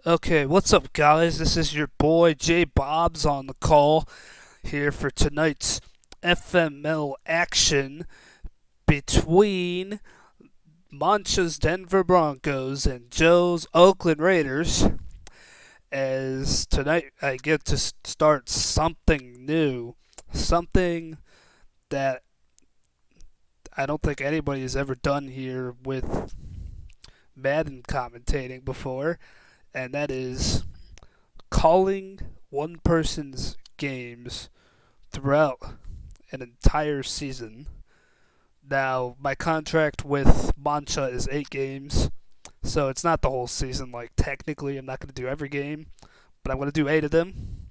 Okay, what's up, guys? This is your boy J Bobs on the call here for tonight's FML action between Mancha's Denver Broncos and Joe's Oakland Raiders. As tonight I get to start something new, something that I don't think anybody has ever done here with Madden commentating before, and that is calling one person's games throughout an entire season. Now, my contract with Mancha is 8 games, so it's not the whole season. Like, technically, I'm not going to do every game, but I'm going to do 8 of them.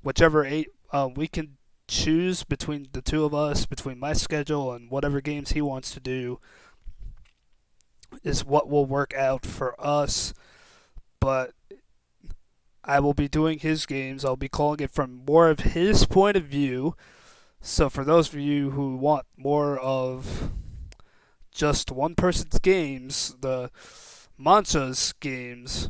Whichever 8 we can choose between the two of us, between my schedule and whatever games he wants to do, is what will work out for us. But I will be doing his games. I'll be calling it from more of his point of view. So for those of you who want more of just one person's games, the Mancha's games,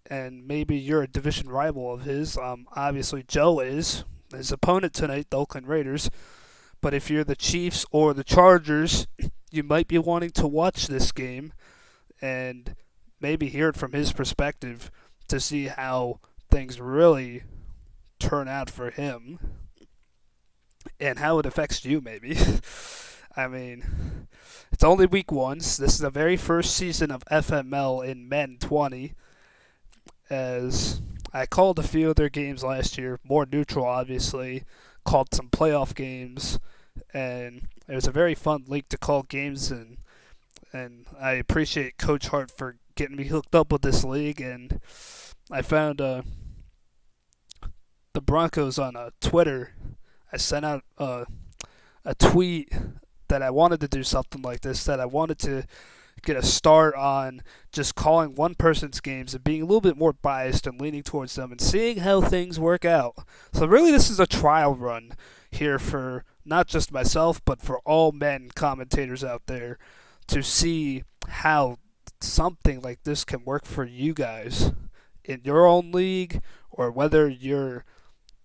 and maybe you're a division rival of his, obviously Joe is his opponent tonight, the Oakland Raiders. But if you're the Chiefs or the Chargers, you might be wanting to watch this game and maybe hear it from his perspective to see how things really turn out for him and how it affects you, maybe. I mean, it's only week 1. So this is the very first season of FML in Men 20. As I called a few of their games last year, more neutral, obviously. Called some playoff games, and it was a very fun league to call games in. And I appreciate Coach Hart for getting me hooked up with this league. And I found the Broncos on Twitter. I sent out a tweet that I wanted to do something like this, that I wanted to get a start on just calling one person's games and being a little bit more biased and leaning towards them and seeing how things work out. So really this is a trial run here for not just myself but for all men commentators out there to see how something like this can work for you guys in your own league, or whether you're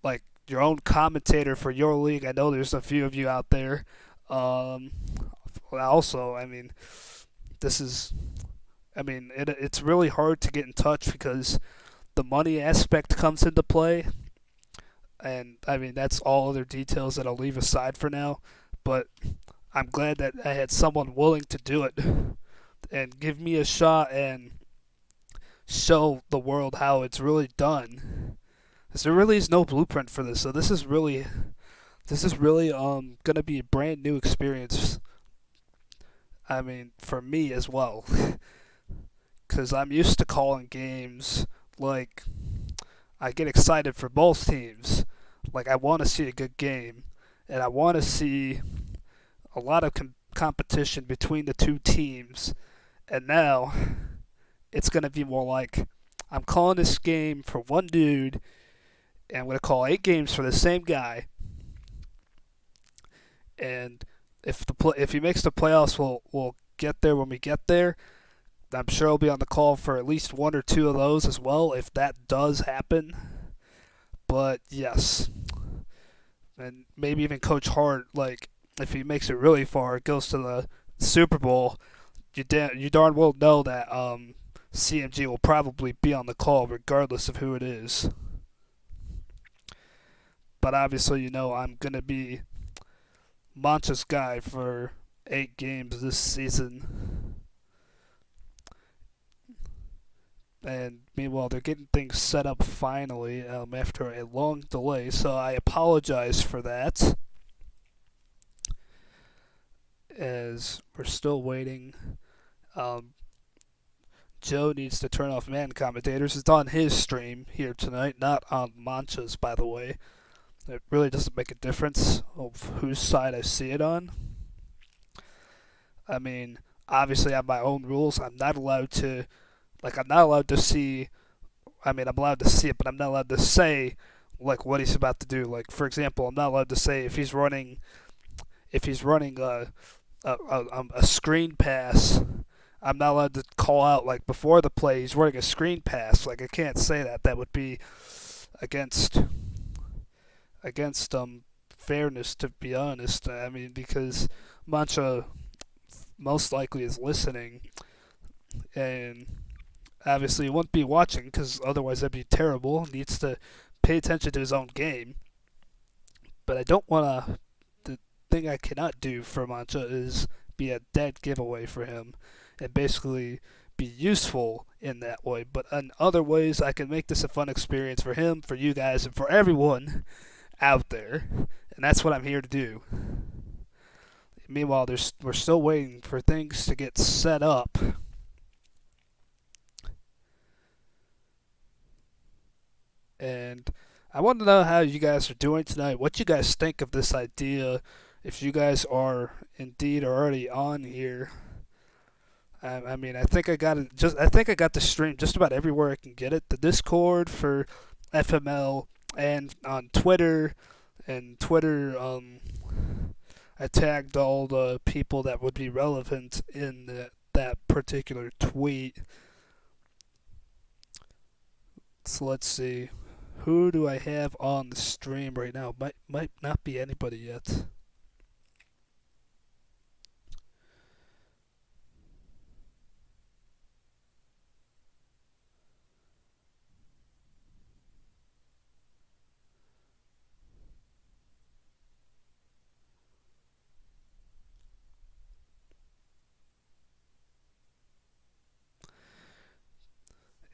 like your own commentator for your league. I know there's a few of you out there. Um, Also, I mean, this is, it's really hard to get in touch because the money aspect comes into play, and I mean that's all other details that I'll leave aside for now. But I'm glad that I had someone willing to do it and give me a shot and show the world how it's really done. 'Cause there really is no blueprint for this, so this is really gonna be a brand new experience. I mean, for me as well, because I'm used to calling games like I get excited for both teams. Like I want to see a good game, and I want to see a lot of competition between the two teams. And now it's gonna be more like I'm calling this game for one dude, and I'm gonna call 8 games for the same guy. And if he makes the playoffs, we'll get there when we get there. I'm sure I'll be on the call for at least 1 or 2 of those as well, if that does happen. But yes, and maybe even Coach Hart, like if he makes it really far, goes to the Super Bowl, you darn well know that CMG will probably be on the call regardless of who it is. But obviously, I'm gonna be Mancha's guy for 8 games this season. And meanwhile, they're getting things set up finally after a long delay, so I apologize for that. As we're still waiting. Um, Joe needs to turn off man commentators. It's on his stream here tonight, not on Mancha's, by the way. It really doesn't make a difference of whose side I see it on. I mean, obviously, I have my own rules. I'm not allowed to see. I mean, I'm allowed to see it, but I'm not allowed to say like what he's about to do. Like, for example, I'm not allowed to say if he's running a screen pass. I'm not allowed to call out like before the play he's running a screen pass. Like I can't say that. That would be against against fairness, to be honest. I mean, because Mancha most likely is listening, and obviously he wouldn't be watching because otherwise that'd be terrible. He needs to pay attention to his own game. But I don't want to. The thing I cannot do for Mancha is be a dead giveaway for him, and basically be useful in that way. But in other ways, I can make this a fun experience for him, for you guys, and for everyone out there. And that's what I'm here to do. Meanwhile, we're still waiting for things to get set up. And I want to know how you guys are doing tonight. What you guys think of this idea? If you guys are indeed already on here, I mean, I think I got it. I think I got the stream just about everywhere I can get it. The Discord for FML and on Twitter, and Twitter. I tagged all the people that would be relevant in that particular tweet. So let's see. Who do I have on the stream right now? Might not be anybody yet.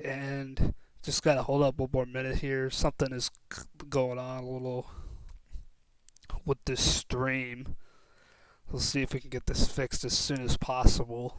And just gotta hold up one more minute here. Something is going on a little with this stream. We'll see if we can get this fixed as soon as possible.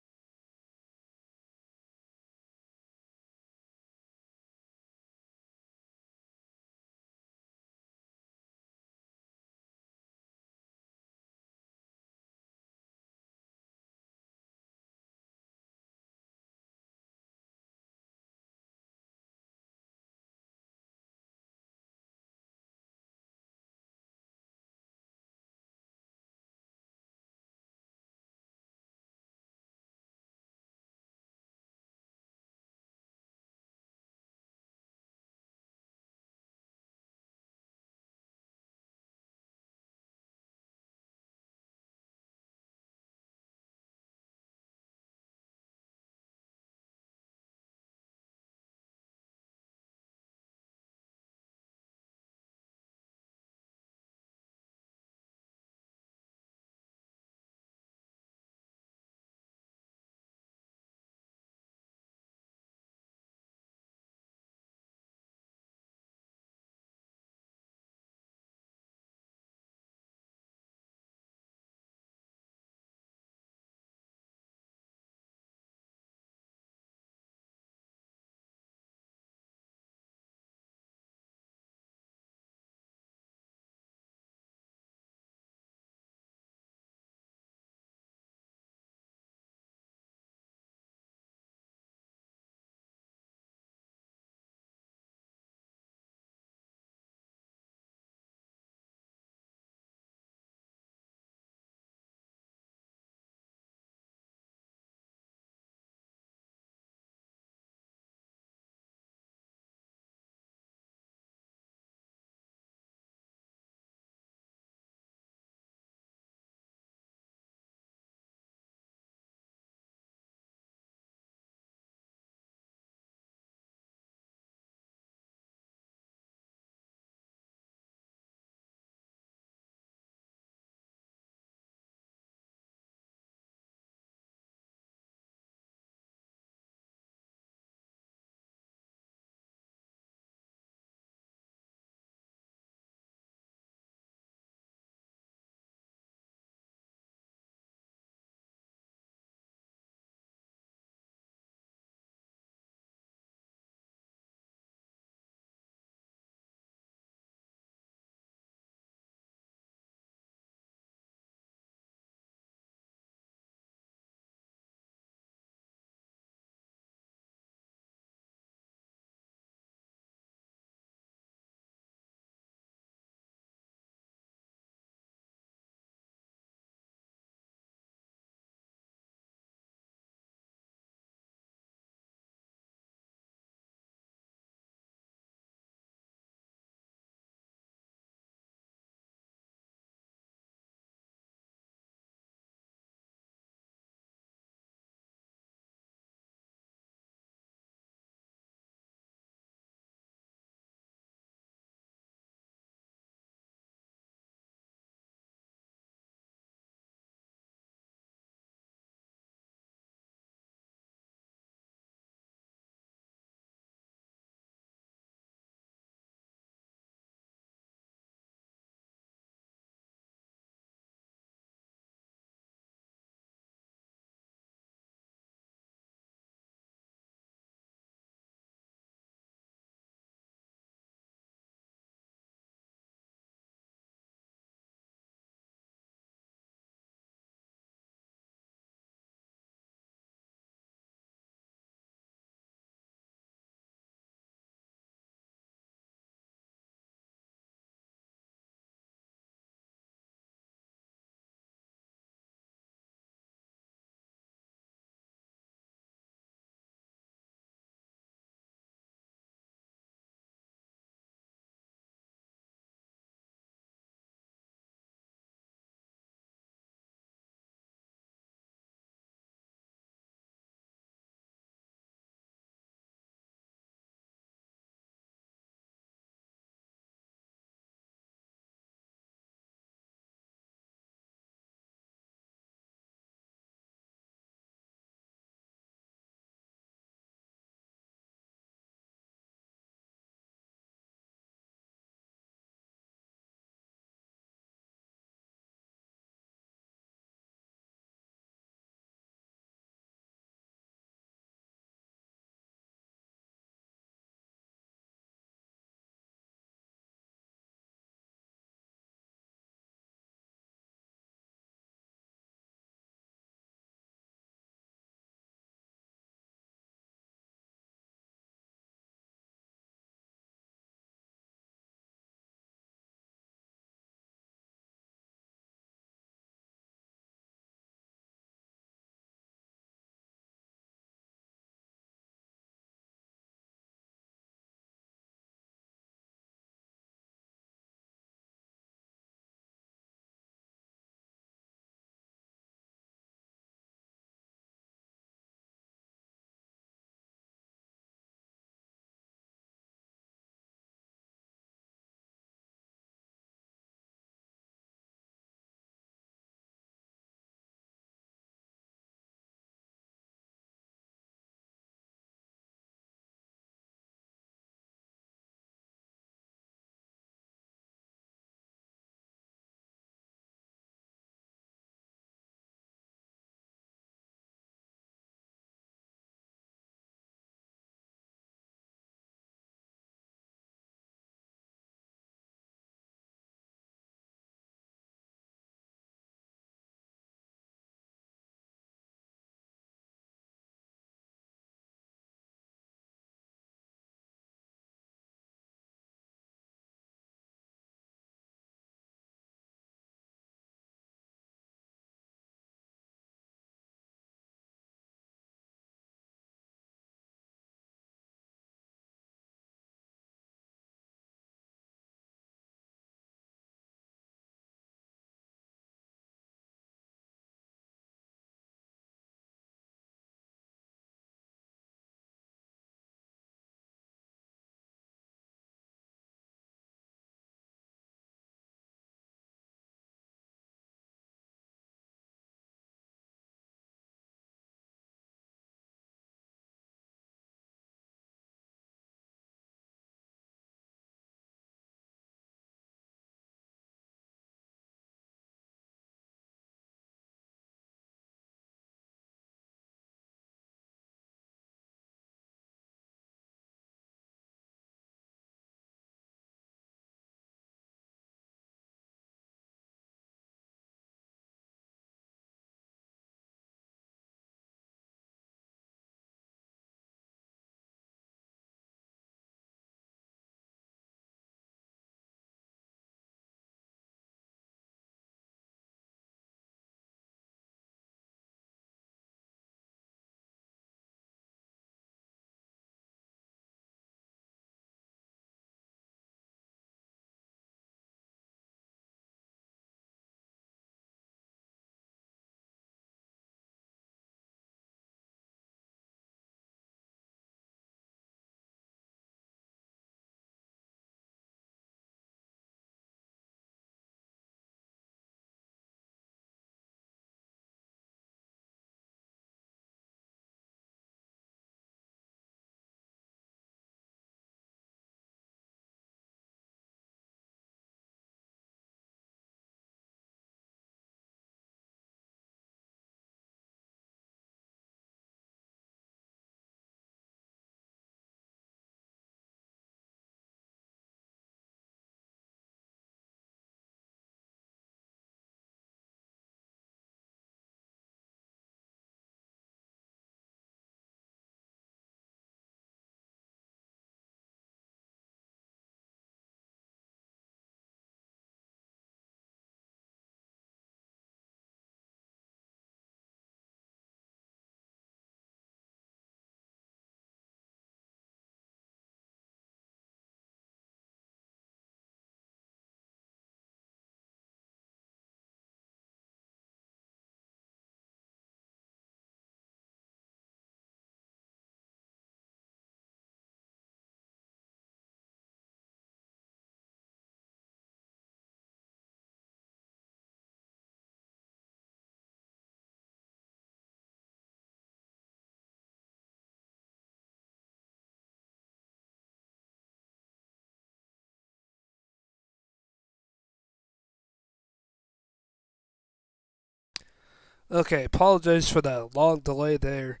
Okay, apologize for that long delay there.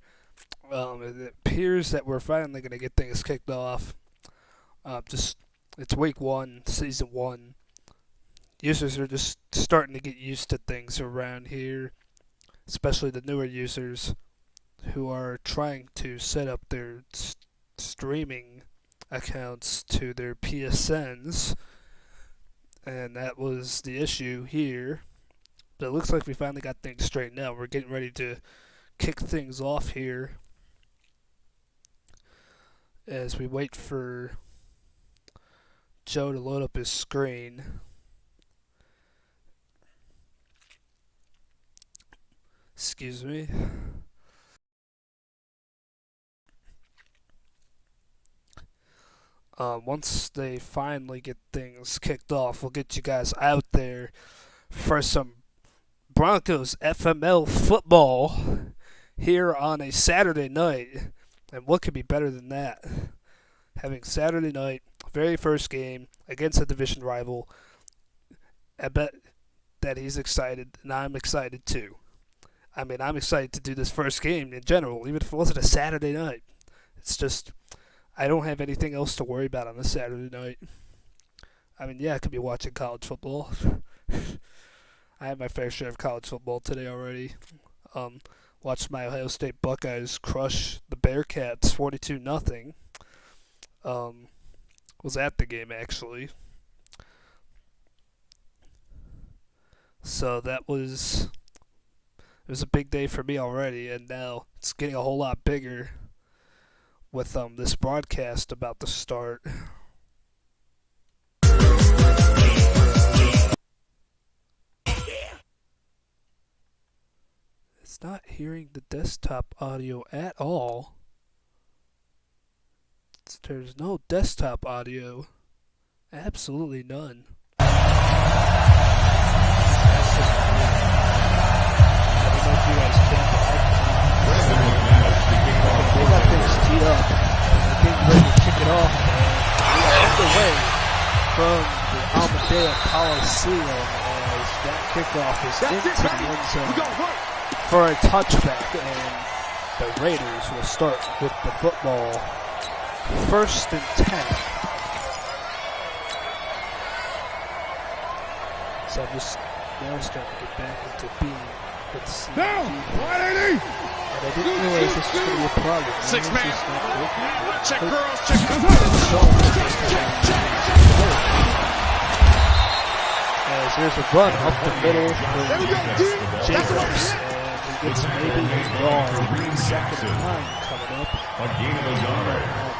It appears that we're finally going to get things kicked off. Just it's week one, season one. Users are just starting to get used to things around here, especially the newer users who are trying to set up their streaming accounts to their PSNs, and that was the issue here. But it looks like we finally got things straightened out. We're getting ready to kick things off here as we wait for Joe to load up his screen. Excuse me. Once they finally get things kicked off, we'll get you guys out there for some Broncos FML football here on a Saturday night. And what could be better than that? Having Saturday night, very first game against a division rival. I bet that he's excited, and I'm excited too. I mean, I'm excited to do this first game in general, even if it wasn't a Saturday night. It's just, I don't have anything else to worry about on a Saturday night. I mean, yeah, I could be watching college football. I had my fair share of college football today already. Watched my Ohio State Buckeyes crush the Bearcats 42-0. Was at the game actually. So it was a big day for me already, and now it's getting a whole lot bigger with this broadcast about to start. It's not hearing the desktop audio at all. There's no desktop audio. Absolutely none. I don't know if you guys can, but they got things teed up. They're getting ready to kick it off. And we are underway from the Amadea Coliseum as that kickoff is into the end zone for a touchback, and the Raiders will start with the football. 1st and 10. So I'm just now starting to get back into being with CG. And I didn't realize this was going to be a problem. 6 man. Check girls, check as there's a run up the middle for Jacobs, and he gets maybe a yard. 2nd and 9 coming up.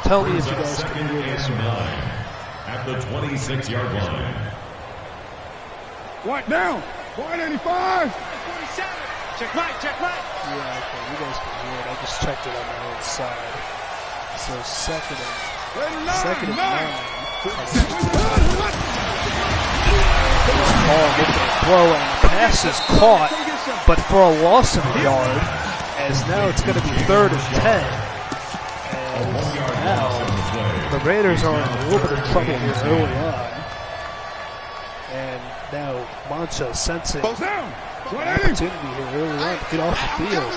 Tell me if you guys can hear this. At the 26-yard line. What down? 185. 47. Check right, check right. Yeah, okay, you guys can hear it. I just checked it on my own side. So 2nd and 9. Throw, and the pass is caught, but for a loss of a yard, as now it's going to be 3rd and 10. Now, the Raiders are in a little bit of trouble here early on. And now Mancha sensing an opportunity here early on to get off the field.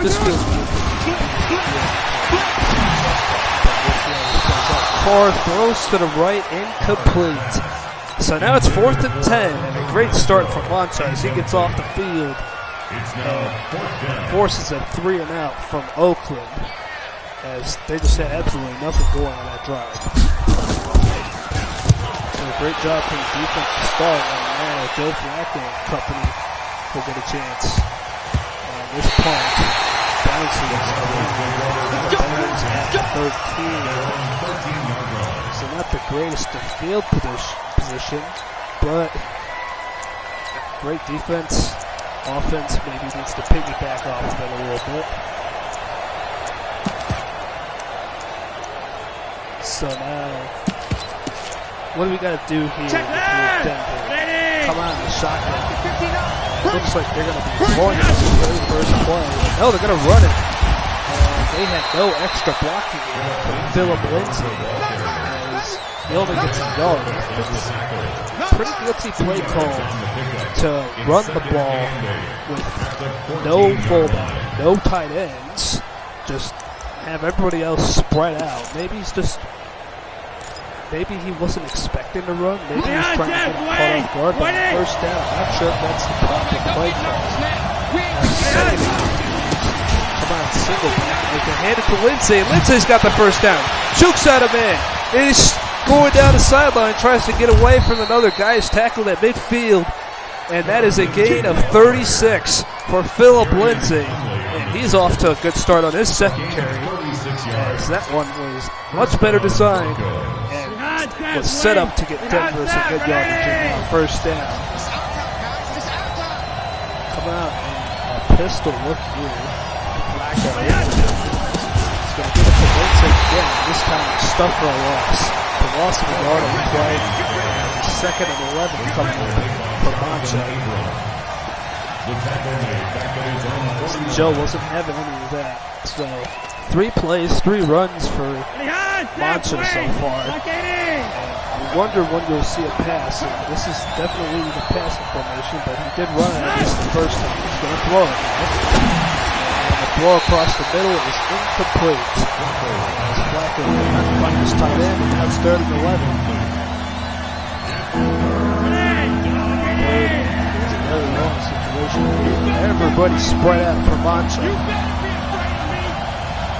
This feels good. Carr throws to the right, incomplete. So now it's 4th and 10, and a great start from Mancha as he gets off the field. Forces a 3 and out from Oakland, as they just had absolutely nothing going on that drive. So a great job from the defense to start, and now Joe Flacco and company will get a chance. And this punt bounces at 13. So not the greatest of field position, but great defense. Offense maybe needs to piggyback off of it a little bit. So now, what do we got to do here with Denver? Come on, the shotgun. Looks like they're going to be throwing it for the very first play. No, they're going to run it. And they had no extra blocking here from Phillip Lindsay. As He only gets a yard. It's pretty gutsy play call to run the ball with no fullback, no tight ends, just have everybody else spread out. Maybe he wasn't expecting to run. Maybe he was trying to get him caught off guard, but on first down, I'm not sure if that's the proper play call. Second down. Come on, single back. They can hand it to Lindsay. Lindsay's got the first down. Chooks at him in. He's going down the sideline, tries to get away from another guy. He's tackled at midfield, and that is a gain of 36 for Philip Lindsay. And he's off to a good start on his second carry, as that one was much better designed and was set up to get Denver some good yardage on first down. Come out and a pistol look here. Flacco. He's going to give it to Lindsay again. This time it's stuffed for a loss. The loss of a yard on the play. Second and 11 coming up for Mancha. Joe wasn't having any of that. So 3 plays, 3 runs for Mancha so far. And I wonder when you'll see a pass. And this is definitely the passing formation, but he did run it at least the first time. He's going to throw it now. And the throw across the middle is incomplete. As Flacco did not find his tight end, and now it's 3rd and 11. Very long situation. Everybody spread out for Mancha.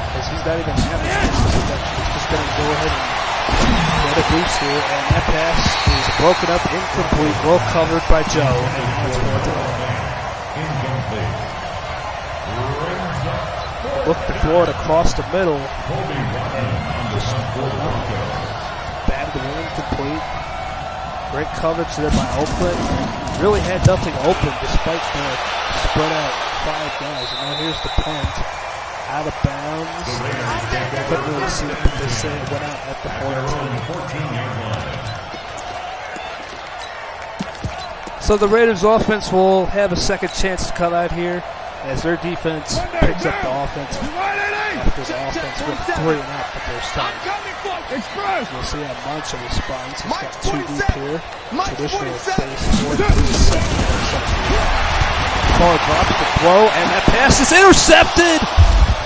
Because he's not even having a protection. He's just going to go ahead and get a boost here. And that pass is broken up, incomplete, well covered by Joe. And that's 4th and 11. Look to throw it across the middle. And just batted the wing complete. Great coverage there by Oakland. Really had nothing open despite the spread out 5 guys. And now here's the punt. Out of bounds. Couldn't really see it, but they say it went out at the 14. So the Raiders offense will have a second chance to come out here as their defense picks up the offense after the offense went 3 and out the first time. We'll see how Mancha responds. He's got 2 deep here. Traditional base 4-3-7. Carr drops the throw, and that pass is intercepted!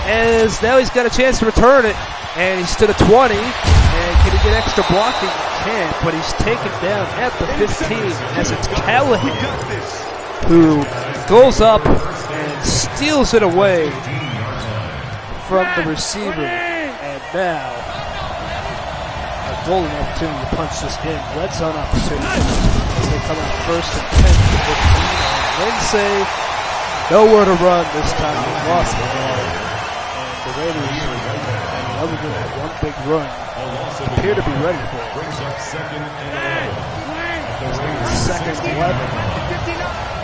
As now he's got a chance to return it, and he's to the 20. And can he get extra blocking? He can't, but he's taken down at the 15 as it's Callahan who goes up and steals it away from the receiver. And now a golden opportunity to punch this in. Red zone opportunity as they come out first and 10 to 15. Lindsay, nowhere to run this time. They lost the ball. And the Raiders, other than that one big run, appear to be ready for it. Second 11.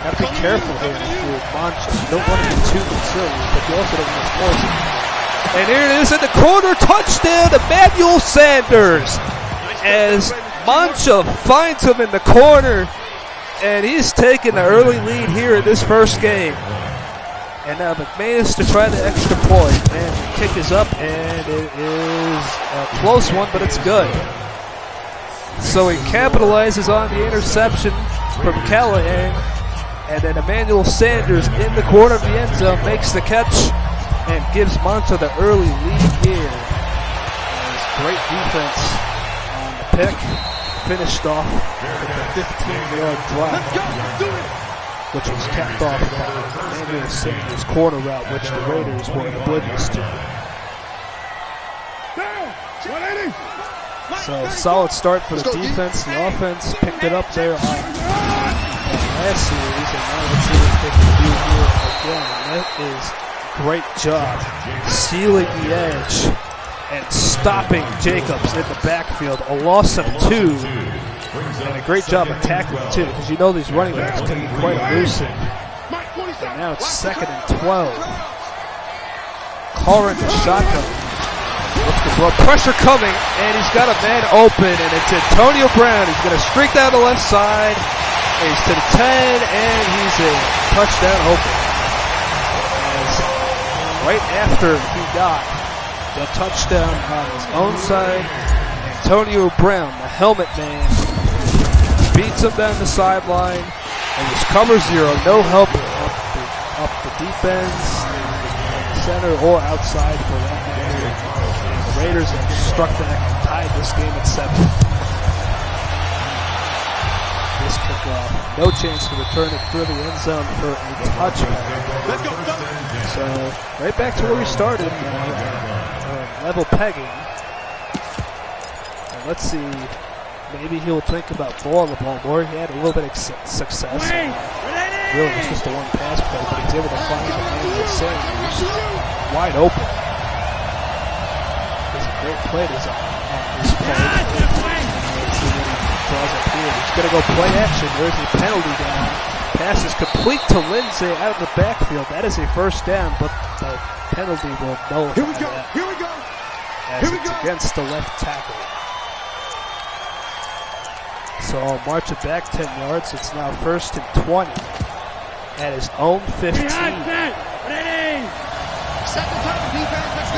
Got to be careful here with Mancha. You don't want to be too conservative, but you also don't want to force it. And here it is in the corner, touchdown, Emmanuel Sanders. As Mancha finds him in the corner, and he's taking the early lead here in this first game. And now McManus to try the extra point, and the kick is up, and it is a close one, but it's good. So he capitalizes on the interception from Callahan, and then Emmanuel Sanders in the corner of the end zone makes the catch and gives Mancha the early lead here. Great defense on the pick, finished off with a 15-yard drive, which was capped off by Emmanuel Sanders' corner route, which the Raiders were oblivious to. So solid start for the defense. The offense picked it up there on last series, and now let's see what they can do here again. And that is great job sealing the edge and stopping Jacobs in the backfield. A loss of 2, and a great job of tackling too, because you know these running backs can be quite elusive. And now it's 2nd and 12. Carr in the shotgun. Looks to throw. Pressure coming, and he's got a man open, and it's Antonio Brown. He's going to streak down the left side. And he's to the 10, and he's in. Touchdown open. As right after he got the touchdown on his own side, and Antonio Brown, the helmet man, beats him down the sideline and just cover zero. No help up the deep ends, the center, or outside for that matter. And the Raiders have struck back and tied this game at 7. This kickoff, no chance to return it through the end zone for a touchback. So right back to where we started, level pegging. And let's see, maybe he'll think about throwing the ball more. He had a little bit of success. Really, it was just a one pass play, but he's able to find Emmanuel Sanders wide open. There's a great play design on this play. Let's see what he draws up here. He's going to go play action. There's a penalty down. Pass is complete to Lindsay out of the backfield. That is a first down, but the penalty will nullify that. Here we go. As it's against the left tackle. So I'll march it back 10 yards. It's now 1st and 20 at his own 15.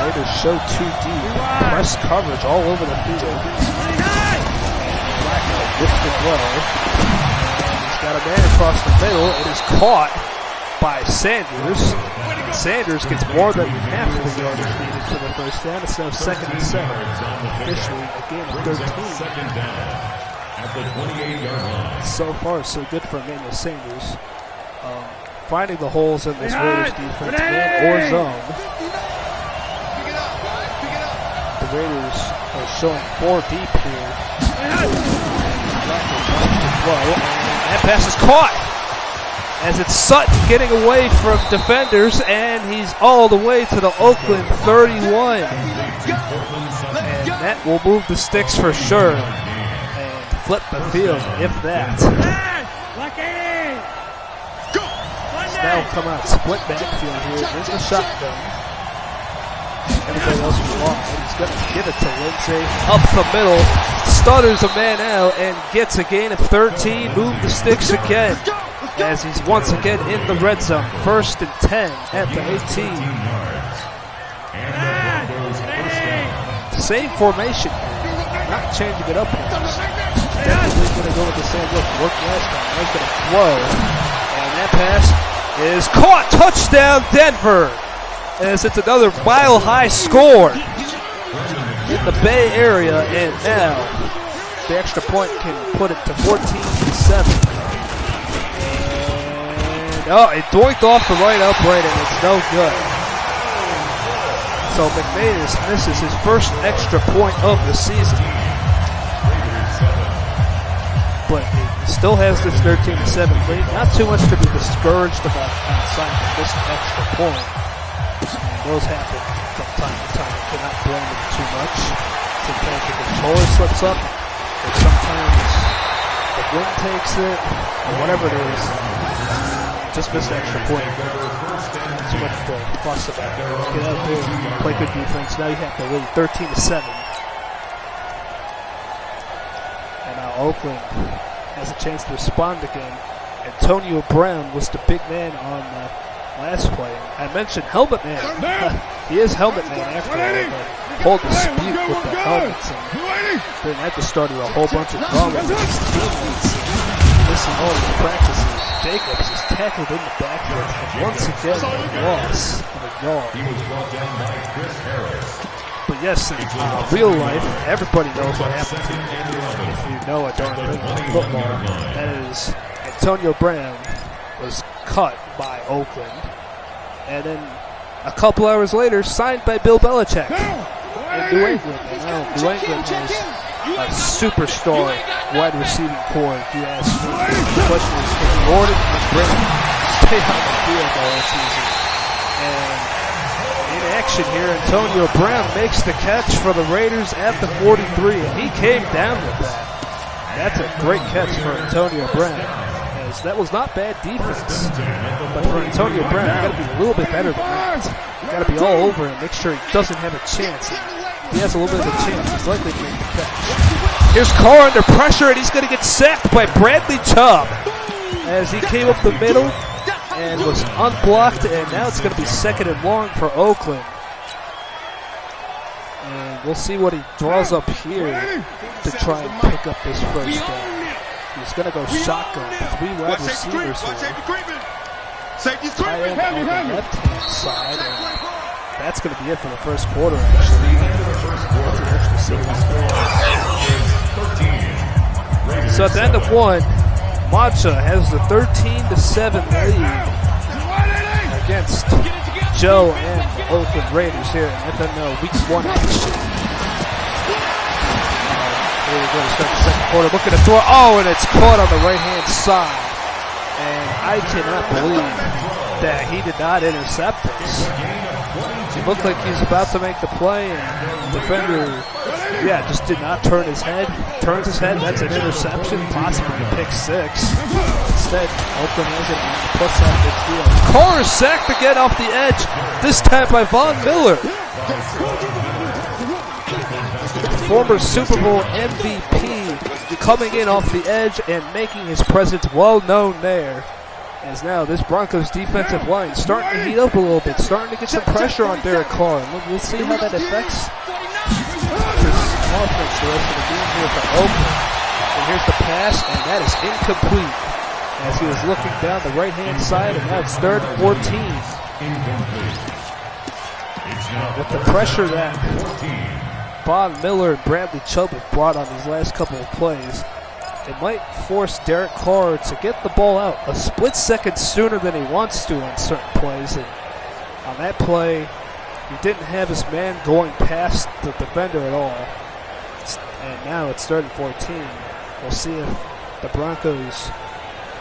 Raiders show 2 deep. Press coverage all over the field. Flacco lifted low. He's got a man across the middle. It is caught by Sanders. Sanders gets more than half of the yardage needed for the first down. It's now 2nd and 7. Officially a game of 13. At the 28-yard line. So far, so good for Emmanuel Sanders. Finding the holes in this Raiders defense, man or zone. The Raiders are showing 4 deep here. That pass is caught as it's Sutton getting away from defenders, and he's all the way to the Oakland 31. And that will move the sticks for sure. Flip the field, if that. He's now come out split backfield here in the shotgun. Everybody else is wide. He's going to give it to Lindsay up the middle. Stutters a man out and gets a gain of 13. Move the sticks again as he's once again in the red zone. 1st and 10 at the 18. Same formation here. Not changing it up here. Definitely going to go with the same look. Worked last time. Now he's going to throw. And that pass is caught. Touchdown, Denver. As it's another mile-high score in the Bay Area. And now the extra point can put it to 14-7. And it doinked off the right upright, and it's no good. So McManus misses his first extra point of the season. But he still has this 13-7 lead. Not too much to be discouraged about outside of this extra point. And those happen from time to time. Cannot blame him too much. Sometimes the controller slips up, or sometimes the wind takes it, or whatever it is. Just missed an extra point. Too much to fuss about. Get out there, play good defense. Now you have to lead 13-7. And now Oakland has a chance to respond again. Antonio Brown was the big man on the last play. I mentioned Helmet Man. He is Helmet Man after all, the whole dispute with the helmets. And then that just started a whole bunch of drama with his teammates. Missing all his practices. Jacobs is tackled in the backfield. And once again, a loss of a yard. He was brought down by Chris Harris. But yes, in real life, everybody knows what happened to him. If you know a darn thing about football, that is Antonio Brown was cut by Oakland. And then a couple hours later, signed by Bill Belichick in New England. And now New England has a superstar wide receiving core, if you ask me. The question is, can Gordon and Brown stay on the field all season? And in action here, Antonio Brown makes the catch for the Raiders at the 43, and he came down with that. That's a great catch for Antonio Brown, as that was not bad defense. But for Antonio Brown, you got to be a little bit better than that. You got to be all over him, make sure he doesn't have a chance. If he has a little bit of a chance, he's likely to make the catch. Here's Carr under pressure, and he's going to get sacked by Bradley Chubb as he came up the middle and was unblocked, and now it's going to be 2nd and long for Oakland. And We'll see what he draws up here to try and pick up this first down. He's going to go shotgun. 3 wide receivers here. Tight end on the left-hand side. And that's going to be it for the first quarter, actually. So at the end of 1, Mancha has the 13-7 lead against Joe and the Oakland Raiders here in FML Week 1 action. Here we go to start the second quarter. Looking to throw. Oh, and it's caught on the right-hand side. And I cannot believe that he did not intercept this. It looked like he's about to make the play, and the defender, just did not turn his head. Turns his head, that's an interception, possibly a pick 6. Instead, Oakland has it on the plus side of midfield. Carr is sacked again off the edge, this time by Von Miller. Former Super Bowl MVP coming in off the edge and making his presence well known there. As now this Broncos defensive line starting to heat up a little bit, starting to get some pressure on Derek Carr. We'll see how that affects his offense the rest of the game here for Oakland. And here's the pass, and that is incomplete as he was looking down the right-hand side, and now it's 3rd and 14. With the pressure that Von Miller and Bradley Chubb have brought on these last couple of plays, it might force Derek Carr to get the ball out a split second sooner than he wants to on certain plays. And on that play, he didn't have his man going past the defender at all. And now it's 3rd and 14. We'll see if the Broncos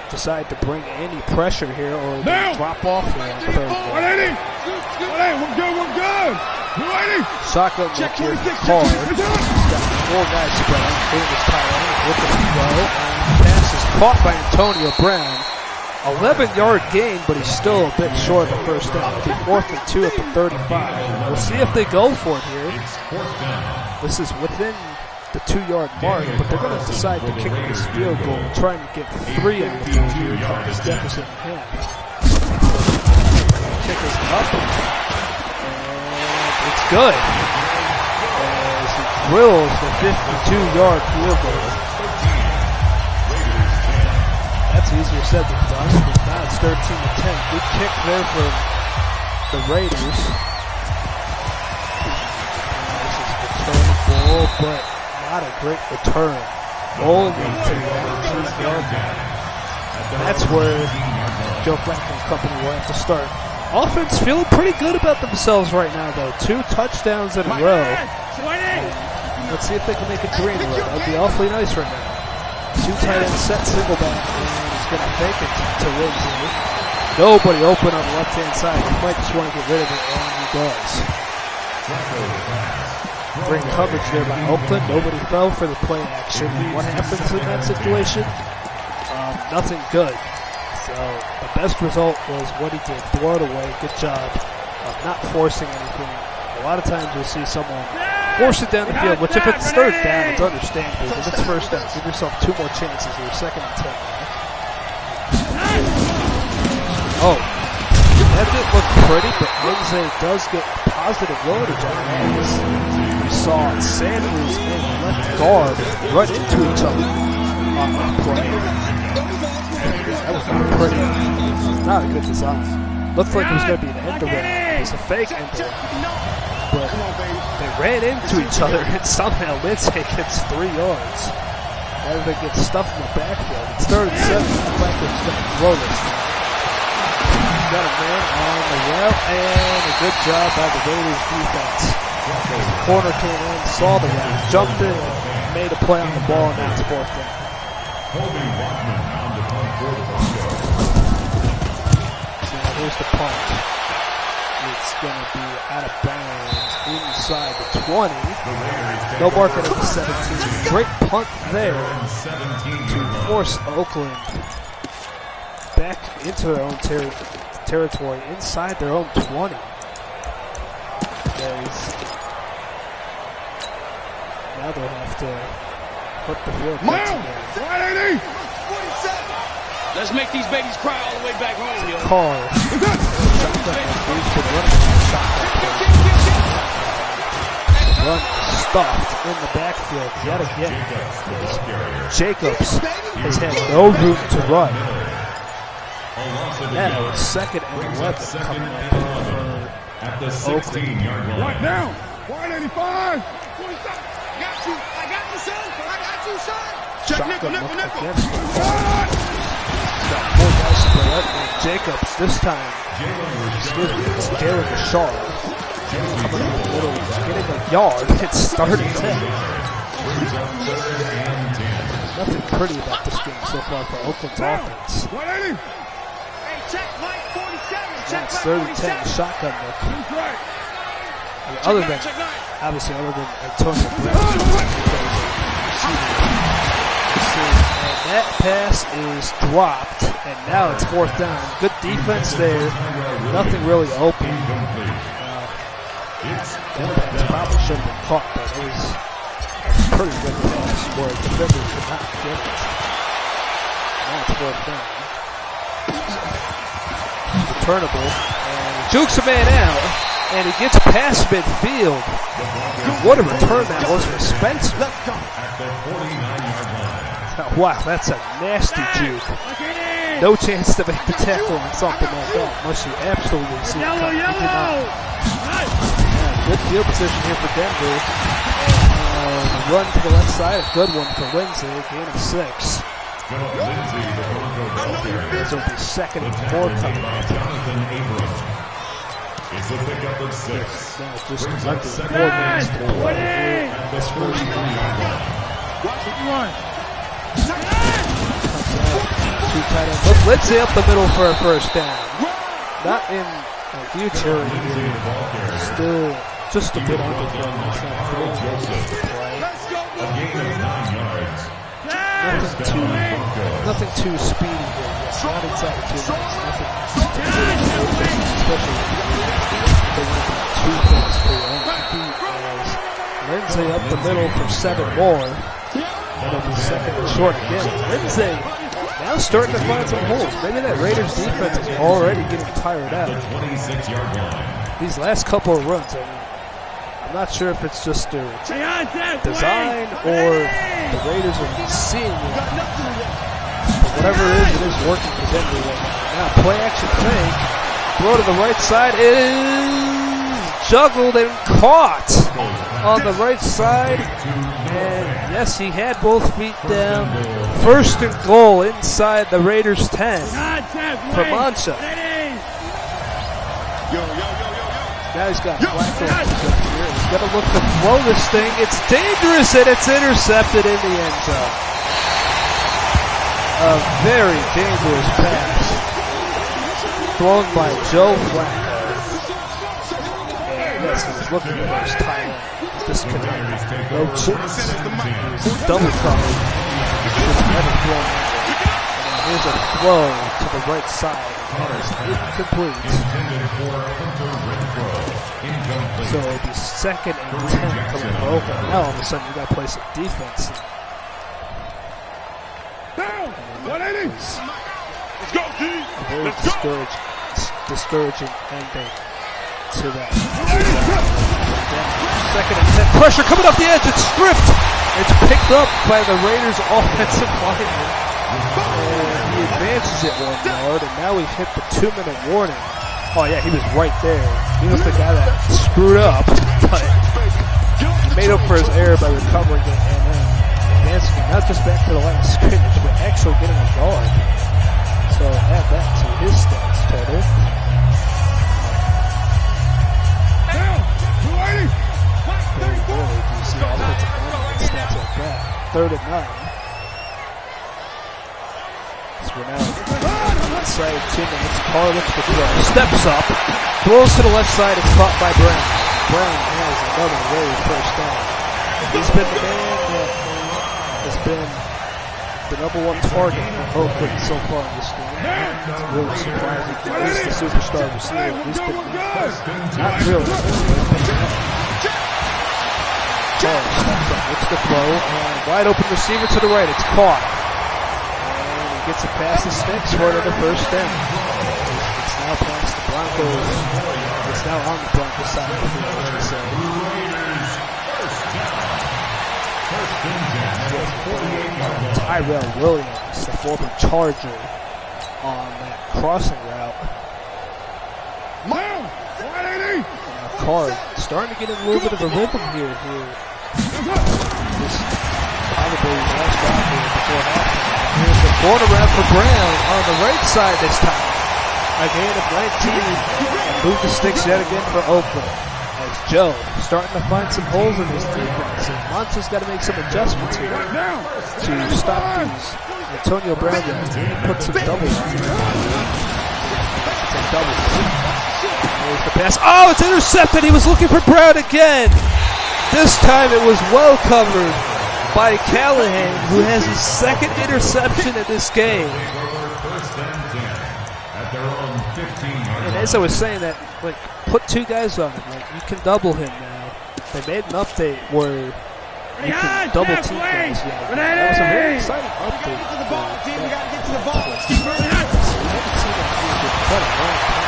decide to bring any pressure here or they drop off here on 3rd and 1. We're good. Shotgun look here for Carr. He's got 4 guys spread out. Boom is Tyrone. Looking to throw. And the pass is caught by Antonio Brown. 11-yard gain, but he's still a bit short of the first down. It'll be 4th and 2 at the 35. We'll see if they go for it here. This is within the 2-yard mark, but they're going to decide to kick this field goal, trying to get 3 on the board here, cut this deficit in half. Kick is up. It's good. As he drills the 52-yard field goal. That's easier said than done. But now it's 13-10. Good kick there for the Raiders. This is returnable, but not a great return. Only to the 19-yard line. That's where Joe Flacco and company will have to start. Offense feeling pretty good about themselves right now, though. 2 touchdowns in a row. Let's see if they can make it 3 in a row. That would be awfully nice right now. 2 tight ends set, single back, and he's going to fake it to Lindsay. Nobody open on the left-hand side. He might just want to get rid of it, and he does. Great coverage there by Oakland. Nobody fell for the play action. What happens in that situation? Nothing good. So the best result was what he did, throw it away. Good job of not forcing anything. A lot of times you'll see someone force it down the field, which if it's 3rd down, it's understandable. If it's 1st down, give yourself 2 more chances. You're 2nd and 10 now. Oh, that didn't look pretty, but Lindsay does get positive yardage on that. We saw Sanders and left guard run into each other on that play. That was not pretty. Not a good design. Looked like it was going to be an end around. It was a fake end around. But they ran into each other, and somehow Lindsay gets 3 yards. Rather than get stuffed in the backfield. It's 3rd and 7. Flacco's going to throw this. He's got a man on the route, and a good job by the Raiders defense. The corner came in, saw the route, jumped in, and made a play on the ball, and now it's 4th down. Here's the punt. It's going to be out of bounds inside the 20. No marking at the 17. Great punt there to force Oakland back into their own territory inside their own 20. Now they'll have to put the field together. Let's make these babies cry all the way back home, yo. Carr. run stuffed in the backfield yet again. Jacobs has had no room to run. Now it's 2nd and 11 coming up At the for Oakland. 16-yard line. Right now. 185. I got you, son. I got you, son. Shotgun look against the ball. Got 4 guys to the left, and Jacobs this time. Excuse me, it's Jalen Richard. Coming up the middle, getting a yard. It's started 10. Nothing pretty about this game so far for Oakland's offense. 180. Hey, check Mike 47. Now it's 3rd and 10, shotgun look. That's right. And other than, obviously, other than Antonio Brown. And that pass is dropped, and now it's 4th down. Good defense there. Nothing really open. That pass probably should have been caught, but it was a pretty good pass where a defender could not get it. Now it's 4th down. Returnable, and he jukes a man out, and he gets past midfield. What a return that was for Spencer. Wow, that's a nasty juke. No chance to make the tackle on something like that unless you absolutely see it coming. He did not. Yeah, good field position here for Denver. And the run to the left side, a good one for Lindsay, gain of 6. This will be 2nd and 4 coming up. It's a pickup of 6. Now just under 4 minutes to play at this first half. Comes out, 2 tight ends. Look, Lindsay up the middle for a 1st down. Not in a huge hurry here. Still just a bit under 4 minutes. Not throwing the play. A gain of 9 yards. Nothing too speedy here. Not inside of 2 minutes. Nothing too good, especially they want to do 2 things for your own feet. As Lindsay up the middle for 7 more. That'll be 2nd and short again. Lindsay now starting to find some holes. Maybe that Raiders defense is already getting tired out. 26-yard line. These last couple of runs, I'm not sure if it's just their design or the Raiders are seeing it. But whatever it is working for Denver right now. Now play action fake. Throw to the right side. It is juggled and caught on the right side. And yes, he had both feet down. 1st and goal inside the Raiders 10 for Mancha. Now he's got Flacco here. He's going to look to throw this thing. It's dangerous, and it's intercepted in the end zone. A very dangerous pass thrown by Joe Flacco. And yes, he was looking for his tight end. Disconnected. No chance. He was double covered. He should have never thrown it. And here's a throw to the right side. That is incomplete. So it'll be 2nd and 10 coming for Oakland. Now all of a sudden you got to play some defense. Down. 180. Let's go, D. A very discouraging ending to that. 2nd and 10. Pressure coming off the edge. It's stripped. It's picked up by the Raiders offensive lineman. And he advances it 1 yard, and now we've hit the 2-minute warning. Oh yeah, he was right there. He was the guy that screwed up, but he made up for his error by recovering it and then advancing it, not just back to the line of scrimmage, but actually getting a yard. So add that to his stats total. Down. 280. Very rarely do you see offensive lineman stats like that. 3rd and 9. So we're now inside of 2 minutes. Carr looks to throw. Steps up. Throws to the left side. It's caught by Brown. Brown has another very 1st down. He's been the man that has been the #1 target for Oakland so far in this game. It's really surprising. He's the superstar receiver. He's been not really. Carr steps up. Looks to throw. And wide open receiver to the right. It's caught. Gets it past the sticks for another 1st down. It's now past the Broncos. It's now on the Broncos side of the field, as we say. Tyrell Williams, the former Charger, on that crossing route. Card starting to get in a little bit of a rhythm here. This probably last drive here before halftime. Here's the corner route for Brown on the right side this time. A gain of 19 and move the sticks yet again for Oakland. As Joe starting to find some holes in his defense, and Monza's got to make some adjustments here to stop these Antonio Brown guys. He put some doubles on here. Some doubles. There's the pass. Oh, it's intercepted. He was looking for Brown again. This time it was well covered by Callahan, who has his second interception in this game. And as I was saying that, like, put two guys on him. Like, you can double him now. They made an update where you can double team guys. Yeah, that was a very exciting update. We got to get to the ball. We haven't seen that feature in quite a long time.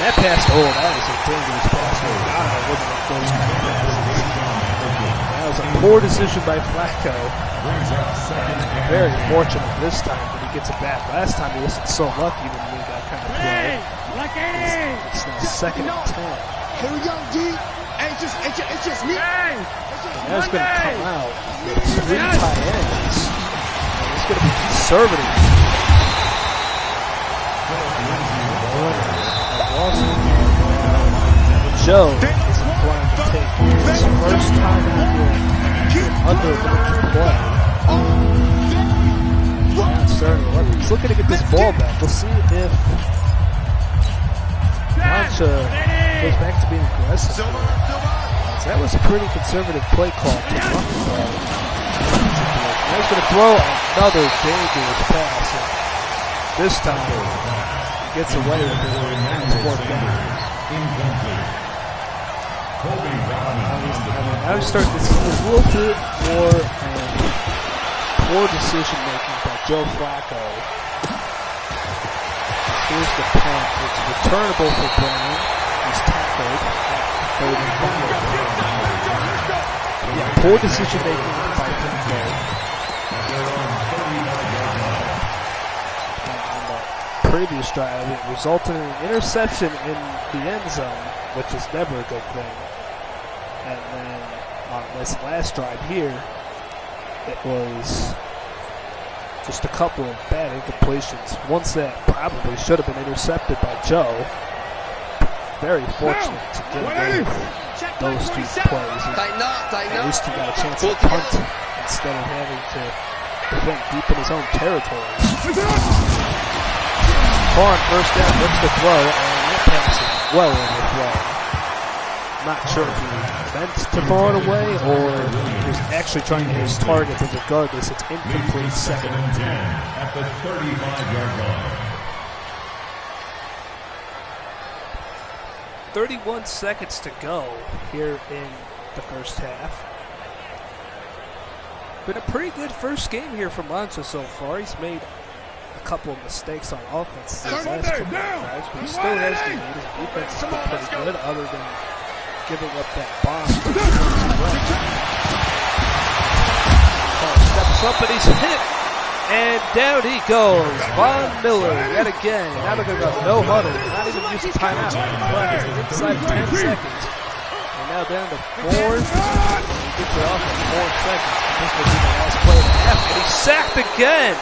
That pass, that was a dangerous pass. God, I wouldn't have those kind of passes. That was a poor decision by Flacco. Very fortunate this time that he gets it back. Last time he wasn't so lucky when he got kind of thrown. It's now 2nd and 10. Here we go, G. It's just me. And that's going to come out with 3 tight ends. And it's going to be conservative. Joe is inclined to take his first time out here under a minute to play. Now it's starting to work. He's looking to get this ball back. We'll see if Mancha goes back to being aggressive. So that was a pretty conservative play call to run the ball. Now he's going to throw another dangerous pass. And this time, he gets away with it. Now it's 4th down. I'm starting to see a little bit more poor decision making by Joe Flacco. Here's the punt. It's returnable for Brown. He's tackled at 35. Yeah, poor decision making by Flacco. On the previous drive, it resulted in an interception in the end zone, which is never a good thing. And then on this last drive here, it was just a couple of bad incompletions. One that probably should have been intercepted by Joe. Very fortunate to get away with those 2 plays. At least he got a chance to punt instead of having to defend deep in his own territory. Horn first down, looks to throw, and that pass is well in the throw. Not sure if he meant to throw it away or he was actually trying to hit his target, but regardless, it's incomplete. 2nd and 10. At the 35-yard line. 31 seconds to go here in the first half. Been a pretty good first game here for Mancha so far. He's made a couple of mistakes on offense these last couple of drives, but he still has the lead. His defense has been pretty good, other than giving up that bomb. Steps up and he's hit, and down he goes. Von Miller yet again. Now they're going to go no huddle, not even use a timeout. Clock is inside 10 seconds. And now down to 4. He gets it off in 4 seconds. This will be the last play of the half, and he's sacked again.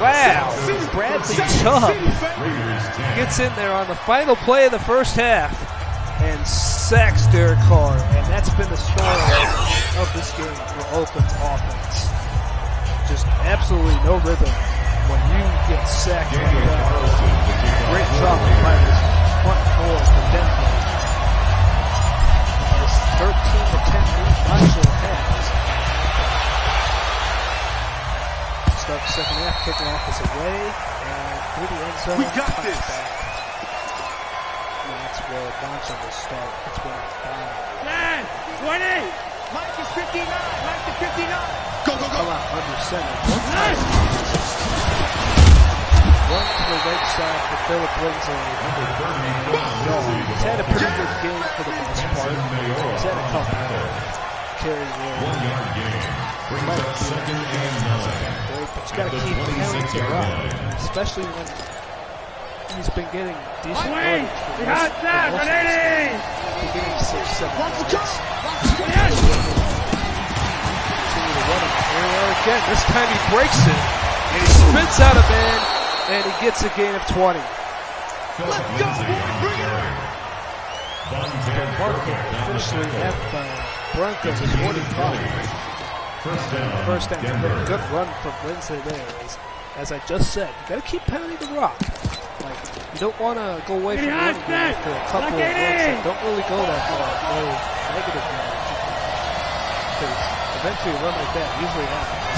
Wow, Bradley Chubb gets in there on the final play of the first half and sacks Derek Carr, and that's been the story of this game for Oakland's offense. Just absolutely no rhythm when you get sacked like that. Great job by this front four for Denver. As 13-10 lead Marshall has. Start the second half, kicking off is away, and through the end zone, we got this. Back. And that's where Bonson will start. It's been a foul. 9, 20. Mike is 59. Mike is 59. Go, go, go. Come out under center. One time. run to the right side for Philip Lindsay. He's had a pretty good game for the most part. He's had a couple carries where Brings up second and 9. but you got to keep pounding the rock, especially when he's been getting decent yards for most of this game. He's been getting 6, 7 yards. Continue to run him. Here we are again. This time he breaks it, and he spins out a man, and he gets a gain of 20. Let's go, bring it on! Marco officially at the Broncos 45. First down. Good run from Lindsay there. As I just said, you got to keep pounding the rock. Like, you don't want to go away from the running game after a couple of runs that don't really go that far. Go negative yards. Because eventually a run like that usually happens.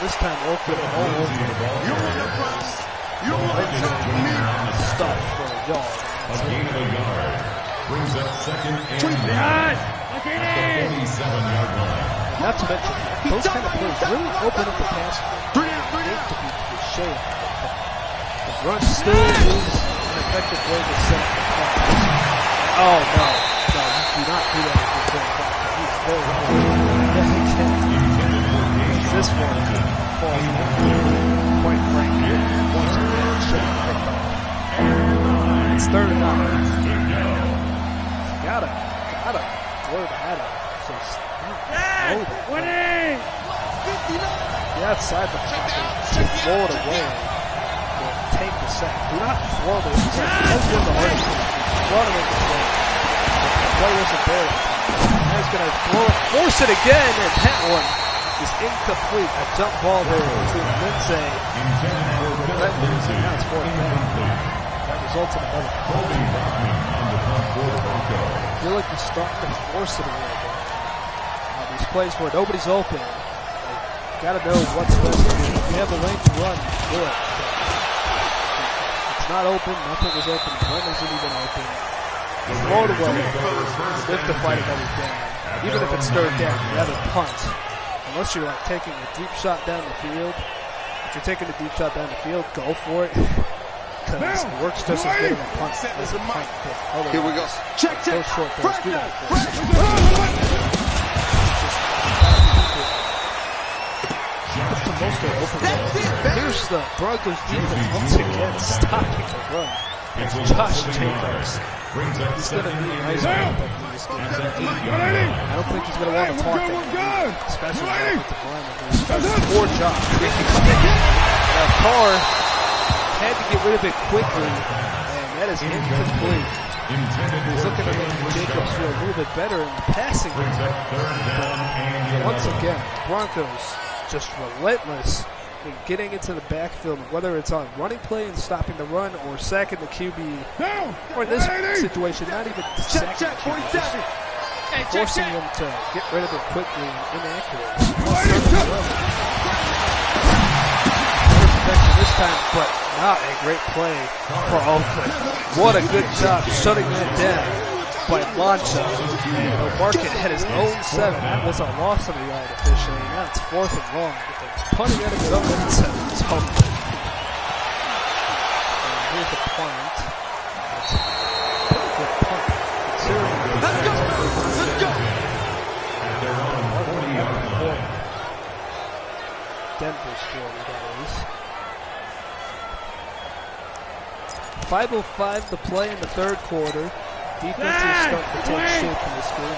This time open all over the ball. Stuff for a yard. A gain of a yard. Brings up second and 9 at the 47-yard line. Not to mention, those kind of plays really open up the pass. They need to be shade. The run still is an effective way to set the pass. Oh, no. No, you do not do that if you're going back. He's very close. Yes, he can. This one falls quite frankly. Once again, should have picked off. It's 3rd and 9. Gotta word at him. So the outside the pocket, just throw it away or take the sack. Do not throw it inside. That's one of the hardest things. Run it in the play. The play wasn't there. Now he's going to throw it, force it again, and that one is incomplete. A jump ball there between Lindsay and Lindsay. Now it's 4th down. That results in another I feel like he's starting to force it a little bit. These plays where nobody's open, you got to know what's best to do. If you have the lane to run, do it. If it's not open, nothing is open, the run isn't even open. Throw it away, live to fight another down. Even if it's 3rd down, you rather punt. Unless you're like taking a deep shot down the field. If you're taking a deep shot down the field, go for it. Because it works just as good as a punt as a punt. Here we go. Check. Those short throws do that for us. Here's the Broncos defense once again stopping the run. Josh Jacobs. He's going to be nice after this game. I don't think he's going to want to talk to him, especially the offensive lineman. Poor job. Now Carr had to get rid of it quickly, and that is incomplete. He's looking to make Jacobs feel a little bit better in the passing game. Once again, Broncos just relentless in getting into the backfield, whether it's on running play and stopping the run or sacking the QB, or in this situation, not even sacking the QB, just forcing them to get rid of it quickly and inaccurately. This time, but not a great play for Oakland. What a good job shutting that down by Mancha. And Market had his own 7. That was a loss of the yard officially. Now it's 4th and long. Punting out of it up at 7. It's Oakland. And here's the punt. That's a good punt. Let's go! Denver's 40, that is. 5:05 to play in the 3rd quarter. Defense is starting to take shape in this game.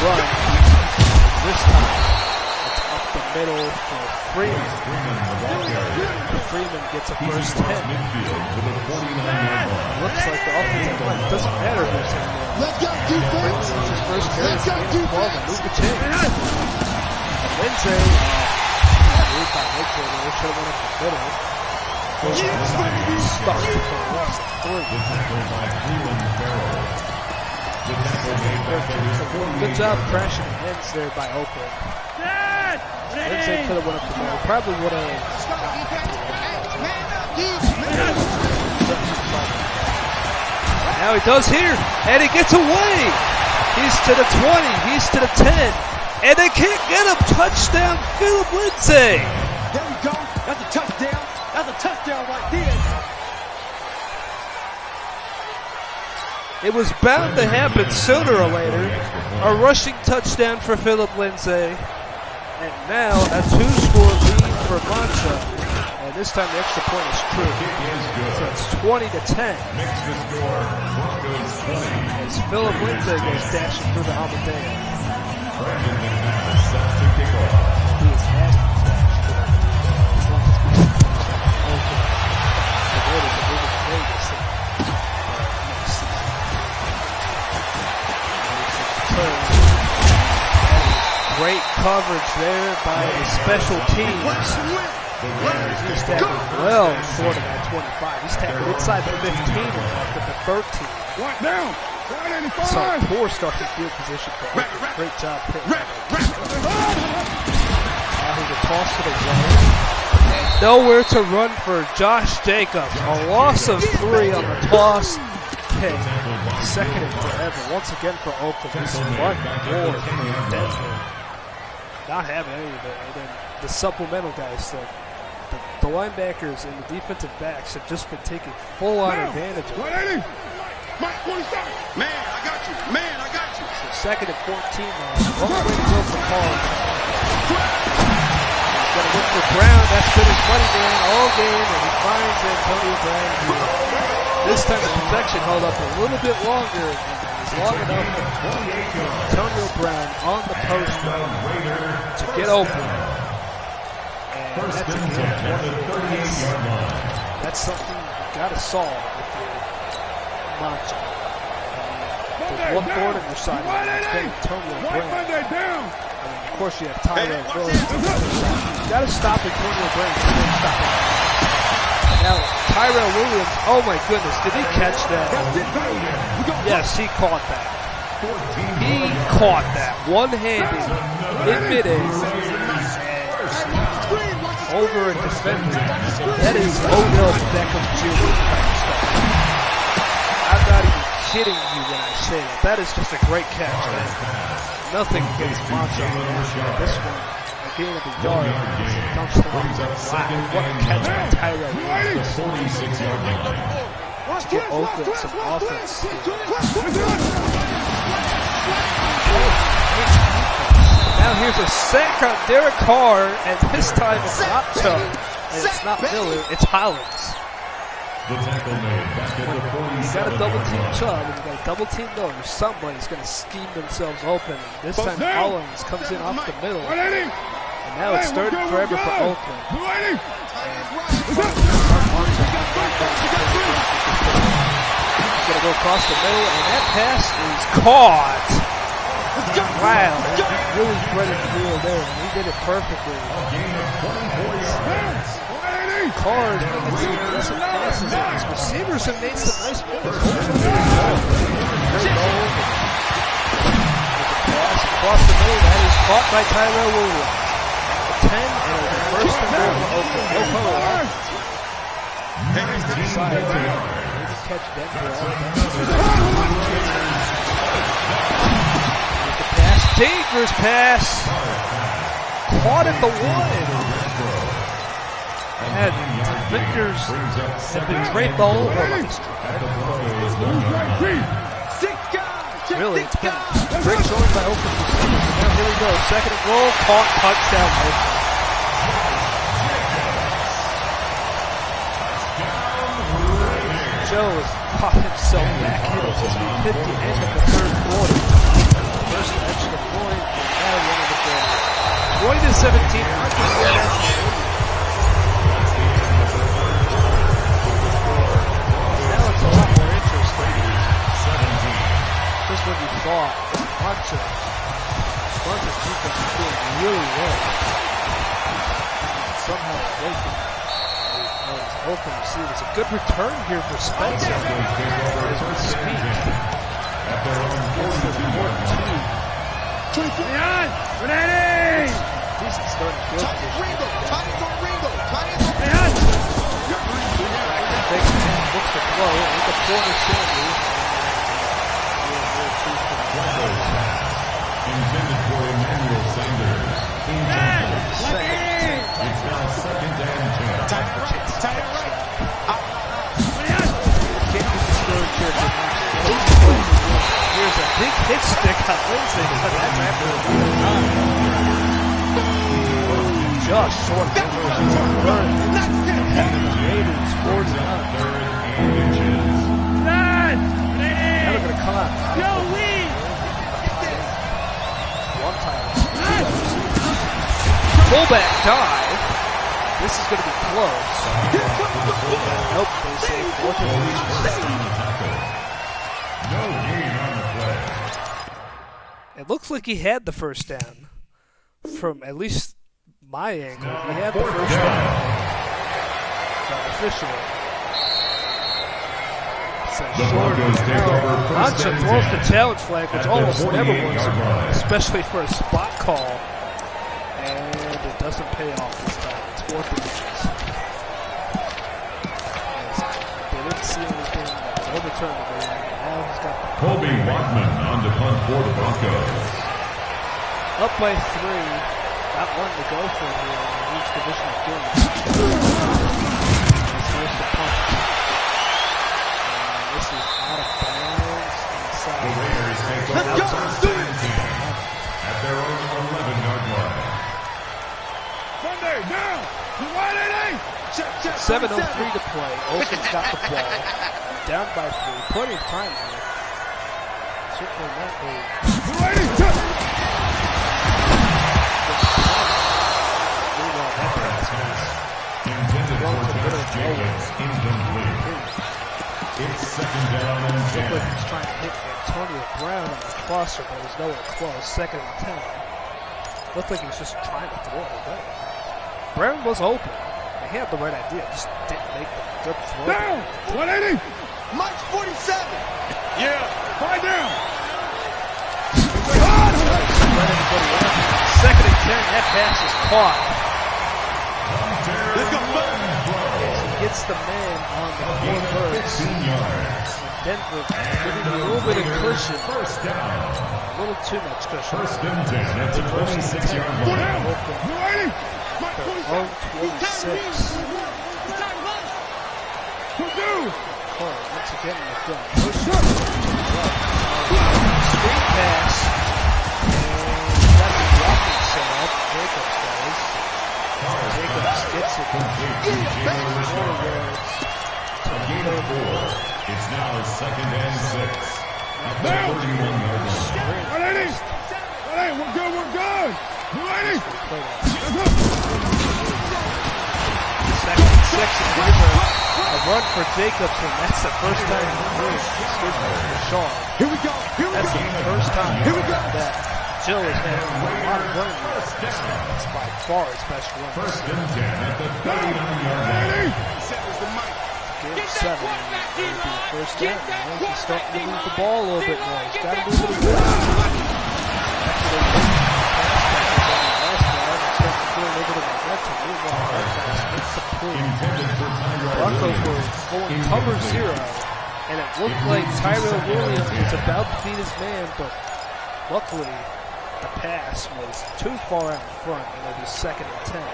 Run. This time, it's up the middle for Freeman. Freeman gets a first hit. Looks like the offensive line doesn't matter who's in there. Let's go, defense. His first carry is a 12 and move the chain. Lindsay. By Mitchell, they should have went up the middle. Stuck for the last 3. Good job crashing ends there by Oakland. Lindsay could have went up the middle. Probably would have. Now he does here, and he gets away. He's to the 20. He's to the 10. And they can't get him. Touchdown, Philip Lindsay. There we go. That's a touchdown. That's a touchdown right there. It was bound to happen sooner or later. A rushing touchdown for Philip Lindsay. And now a 2-score lead for Mancha. And this time the extra point is true. So it's 20-10. As Philip Lindsay goes dashing through the Amadeo. He is asking as long as he's devoted to moving to Vegas next season. Great coverage there by the special teams. He's tackled well short of that 25. He's tackled inside the 15 and up at the 13. Right down. So poor starting field position for Oakland. Great job hitting. Now here's a toss to the right. Nowhere to run for Josh Jacobs. A loss of 3 on the toss. Hey, second and forever. Once again for Oakland. This front four for Denver. Not having any of it. And then the supplemental guys, the linebackers and the defensive backs have just been taking full-on advantage of it. Man, I got you. Man, I got you. So second and 14 now. One way to go for Carl. He's going to look for Brown. That's been his money man all game, and he finds Antonio Brown here. This time the protection held up a little bit longer, and it was long enough for Antonio Brown on the post to get open. And that's a game. That's something you got to solve if you're Mancha. There's one thorn in your side. It's been Antonio Brown. And of course you have Tyrell Williams on the other side. You got to stop Antonio Brown. You can't stop him. Now Tyrell Williams, oh my goodness, did he catch that? Yes, he caught that. He caught that one-handed in midair over a defender. That is Odell Beckham Jr. type stuff. I'm not even kidding you when I say that. That is just a great catch, man. Nothing against Mancha. This one, a gain of a yard. Dumps it off. Wow, what a catch by Tyrell Williams. To get Oakland some offense. Now here's a sack on Derek Carr, and this time it's not Chubb, and it's not Miller, it's Hollins. You got to double team Chubb, and you got to double team Miller. Somebody's going to scheme themselves open. And this time Hollins comes in off the middle, and now it's third and forever for Oakland. He's going to go across the middle, and that pass is caught. Wow, he really threaded the wheel there, and he did it perfectly. Carr is making some decent passes, and his receivers have made some nice plays. Great goal. Pass across the middle, that is caught by Tyrell Williams. 10 and a first and goal for Oakland. No color offense. Decides to maybe catch Denver dangerous pass. Caught at the 1. And defenders have been draped all over him. Really, it's been great showing by Oakland receivers. Now here we go. Second and goal. Caught. Touchdown. Joe has caught himself back in as we hit the end of the third quarter. First extra point, and now one of the quarter. 20-17. Now it's a lot more interesting. Just when you thought Mancha's defense is doing really well. Somehow awakened. Oakland receivers. A good return here for Spencer as we speak. Decent starting field position. Looks to throw. With the corner Sanders. It's now second and 10. Can't be discouraged here for here's a big hit stick on Lindsay, but that's after just short of the Raiders 49. Now they're going to come out. One time. Fullback dive. This is going to be close. Nope, they say 4th and 3. No gain on the play. It looks like he had the first down. From at least my angle, he had the first down. But officially. So short. Mancha throws the challenge flag, which almost never was, especially for a spot call. And it doesn't pay off this time. It's 4th and inches. They didn't see anything that was overturned. Now he's got the Colby Watman on the punt for the Broncos. up by 3. Not one to go for here in each divisional game. Here's the punt. And this is out of bounds inside. The Raiders take over first and 10 at their own 11-yard line. Monday, now! You want it, 7:03 to play. Oakland's got the ball. Down by 3. Plenty of time here. Certainly not a... You ready? Intended for Josh Jacobs, incomplete. It's second down and 10. Looked like he's trying to hit Antonio Brown on the crosser, but it was nowhere close. 2nd and 10. Looked like he was just trying to throw it away. Brown was open. He had the right idea, just didn't make the good throw. Down! 180! Mike 47. Yeah. 5 down! Let everybody out. 2nd and 10, that pass is caught. Let's go, He gets the man on the 4 15 yards. Denver giving a little bit of cushion. First down. A little too much cushion. First and 10 at the 26-yard Go line. down! You ready? Mike Own 47! 26. Go do! Carr once again in the gun. Screen pass. And that's a blocking setup. Jacobs does. Jacobs gets it. Complete to Jalen 4 Richard. yards. A gain of 4. It's now second and 6 at the 31-yard line. 180! 180! We're good, we're good! You ready? Let's go! 2nd and 6 and Denver. A run for Jacobs, and that's the first time for Shaw. Here we go! Here we That's go! the first time Here we go! that Jill has had a lot of running yards. It's by far his best run. First and 10 at the 39-yard line. 180! Game 7, and it'll be first down. Now he's starting to move the ball a little bit more. He's got to move it a bit. After they made the pass catches on the last drive, it's starting to feel a little bit of momentum. Meanwhile, that pass gets complete. Intended for Tyrell Broncos were Williams. going cover 0, and it looked like Tyrell Williams was about to beat his man, but luckily the pass was too far out in front, and it was 2nd and 10.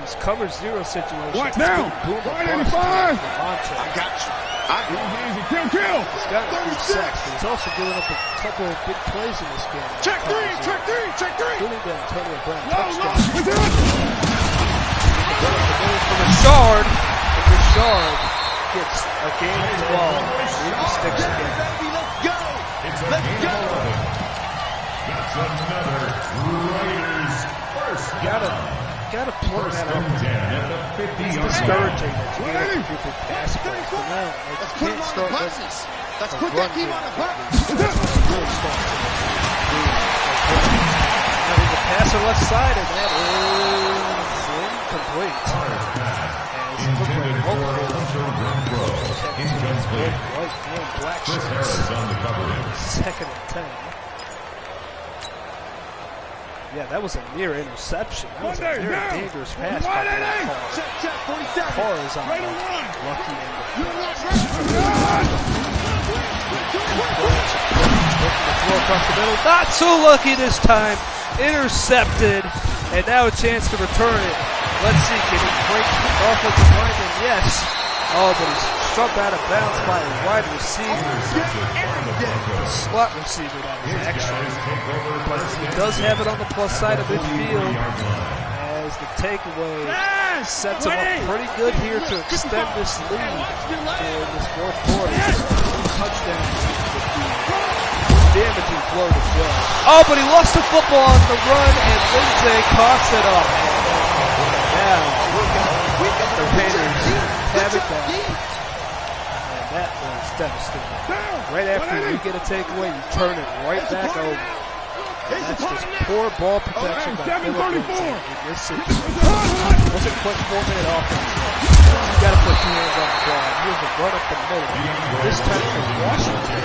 These cover 0 situations. What now? Boom, 185! I got you. Easy, kill! He's got a few sacks, but he's also given up a couple of big plays in this game. Check 3, check 3, check 3. Including the Antonio Brown Low, touchdown. let's do it! For Richard, and Richard gets a gain of 12. Leave the sticks again. Baby, let's go. It's a Let's gain go. of 11. That's another Raiders first down. Gotta plug First that and up. 10 at the 50-yard line. Discouraging that you get a few big pass plays, but now Let's you put him can't on start the letting buses. Let's a put run that team game on the like buses. these. That's when it really starts to now there's a pass on left side, and that is incomplete. Carter's pass. And it looks like Intended for multiple Hunter Renfro. Incomplete. white and black Chris shirts. Harris on the coverage. 2nd and 10. Yeah, that was a near interception. That was a Monday, very now. dangerous pass by Carr. Check, check, 47. Carr is on Ready the to run. lucky end of You want ready? Run! looking to throw across the middle. Not so lucky this time. Intercepted. And now a chance to return it. Let's see, can he break the offensive lineman? Yes. Oh, but he's shoved out of bounds by a wide receiver. The slot receiver, that was actually. But he does have it on the plus side of midfield. As the takeaway sets him up pretty good here to extend this lead in this fourth quarter. Touchdown would be damaging blow to Joe. Oh, but he lost the football on the run, and Lindsay coughs it up. Now, the Raiders have it back. And that was devastating. Right after you get a takeaway, you turn it right back over. And that's just poor ball protection by Philip Lindsay in this situation. It wasn't a quick 4-minute offense. You got to put 2 hands on the ball. Here's a run up the middle. This time from Washington.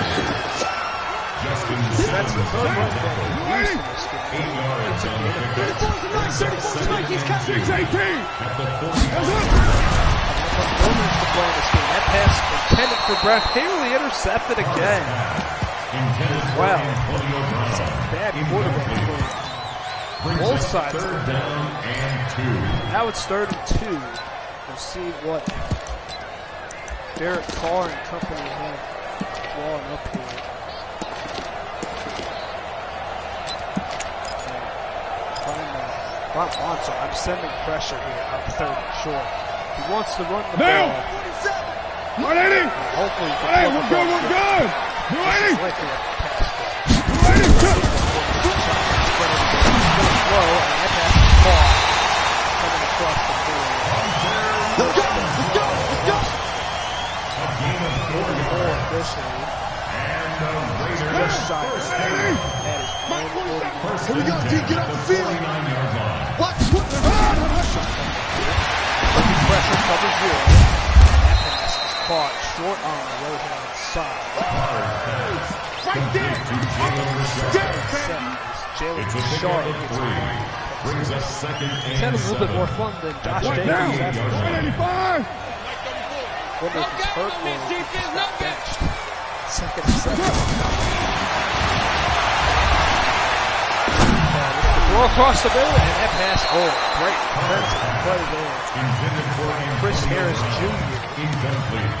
That's the third run that they used in this game. It's a that pass intended for Brad Haley, intercepted again. Wow. It's a bad quarterback play. Both sides. Third down and 2. Now it's 3rd and 2. We'll see what Derek Carr and company have drawn up here. I'm sending pressure here out 3rd and short. He wants to run the ball. Hopefully he can we're good, we're good. This is likely a pass ball. Throw, and that pass is caught. Coming across the field. Let's go, let's go, let's go. A game of 4 officially. And the Raiders Just shy of first that down. is First Here we go, and D, 10 get at off the the field. 49-yard line. What? pressure covers zero. That pass is caught short on the right-hand side. Right there. Jalen It's a Sharp pickup of gets 3. Brings us second He's had and a little bit 7. more fun than Josh Right Davis. down. That's for sure. 185. Wonder if he's hurt or if he just got benched. Second and 7. Throw across the middle, and that pass, great defensive play there. Intended for Chris Harris Jr. incomplete.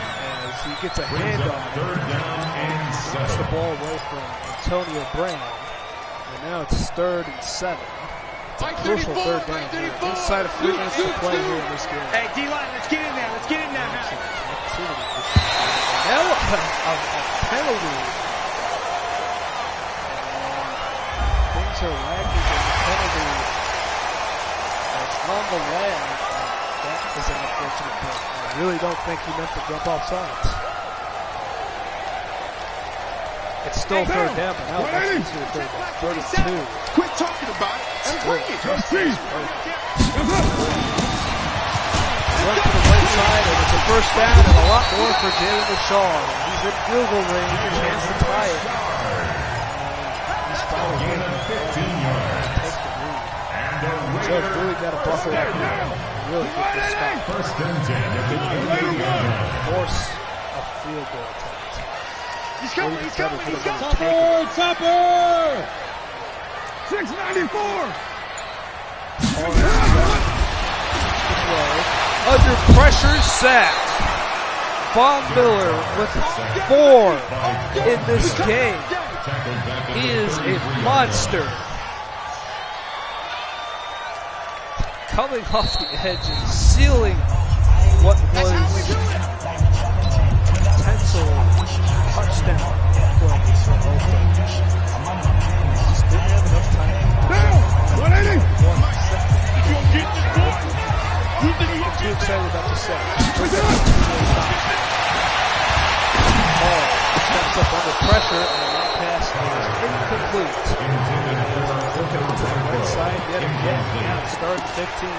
as he gets a Brings hand up on it. third down and Knocks the 7. ball away from Antonio Brown. And now it's 3rd and 7. It's a crucial 3rd down here. Inside of 3 minutes to play here in this game. Hey, D-line, let's get in there. Let's get in there now. Now a penalty. And things are lagging in the penalty. It's on the leg. That is an unfortunate play. I really don't think he meant to jump off sides. It's still 3rd down, but now it's easier 3rd down. 32. Quit talking about it and bring it. Run to the right side, and it's a 1st down and a lot more for Jalen Richard. He's in field goal range, a chance to tie it. He's fouled Gain of 15 yards. take the lead. And the Joe's Raiders really got to buckle up here. Really get this stop. first and 10 at the 28-yard line. Force a field goal attempt. He's Or coming, even he's better, coming, put he's it on coming. the take it. 694. Under pressure, sacked. Von Miller with 4 in this game. Tackled back at He the is a 33-yard monster. line. Coming off the edge and sealing what was potential touchdown plays for both teams. Just didn't have enough time. 180. 1 second. Too excited about the set. Ball steps up under pressure, and that pass is incomplete. Looking to the right side yet again. Now it's 3rd and 15.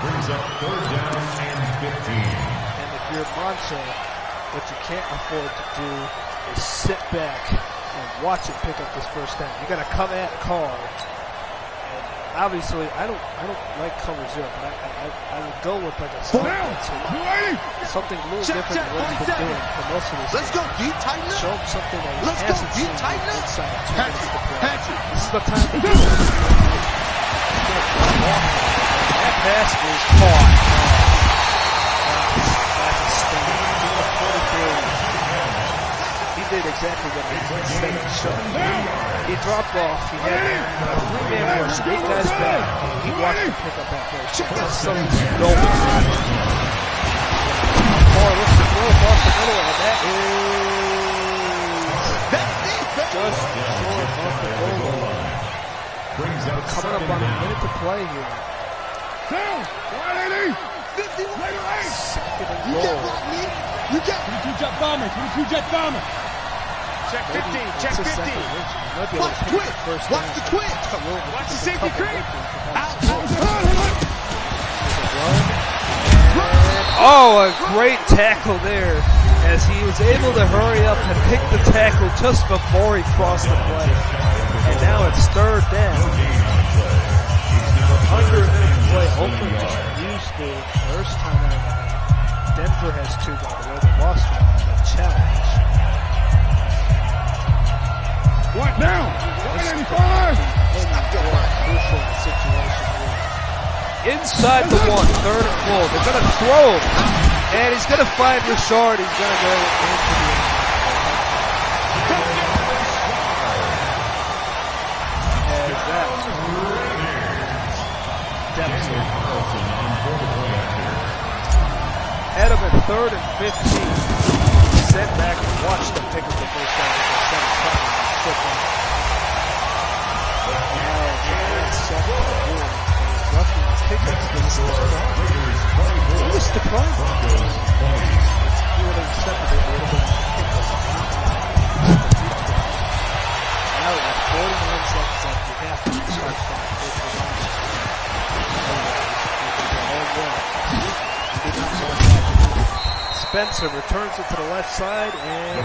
Brings up 3rd down and 15. And if you're Moncho, what you can't afford to do is sit back and watch it pick up this 1st down. You got to come at Carr. And obviously, I don't like cover zero, but I would go with like a zone something a little different than what he's been doing for most of this. Let's go deep, tighten up. Show him something that he Let's go hasn't deep, seen tighten up. inside of 2 minutes to play. Patrick. This is the time to do it. That pass is caught. That's a stunning. He did exactly what he said he should. He dropped off. He had a 3-man rush, 8 guys back. He watched him pick up that first. That's something going on. Far looks to throw across the middle, and that is just short of the goal line. Coming up on a minute to play here. Down! 180! 51. Second and You goal. get what, me? You get 22 jet bomber! 22 jet bomber! Check Maybe 15, it's check a 15. second inch. You might be able Watch to the pick twitch. the first Watch down. the twitch. Watch the safety creep. Out. Oh, a great tackle there as he was able to hurry up and pick the tackle just before he crossed the play. And now it's third down. Under a minute to play. Oakland just used the first time out of the half. Denver has 2, by the way. They lost one on the challenge. What now? 185! Crucial situation here. Inside the 1, third and goal. They're going to throw him. And he's going to find Richard. He's going to go into the end. As that devastating. Had him at third and 15. Sent back and watched them pick up the first down. Now it's second and goal. Roughing the pickup against the He was surprised. It's he would have accepted it. It would have been pickup. Now we have 49 seconds after half of the touchdown. Spencer returns it to the left side, and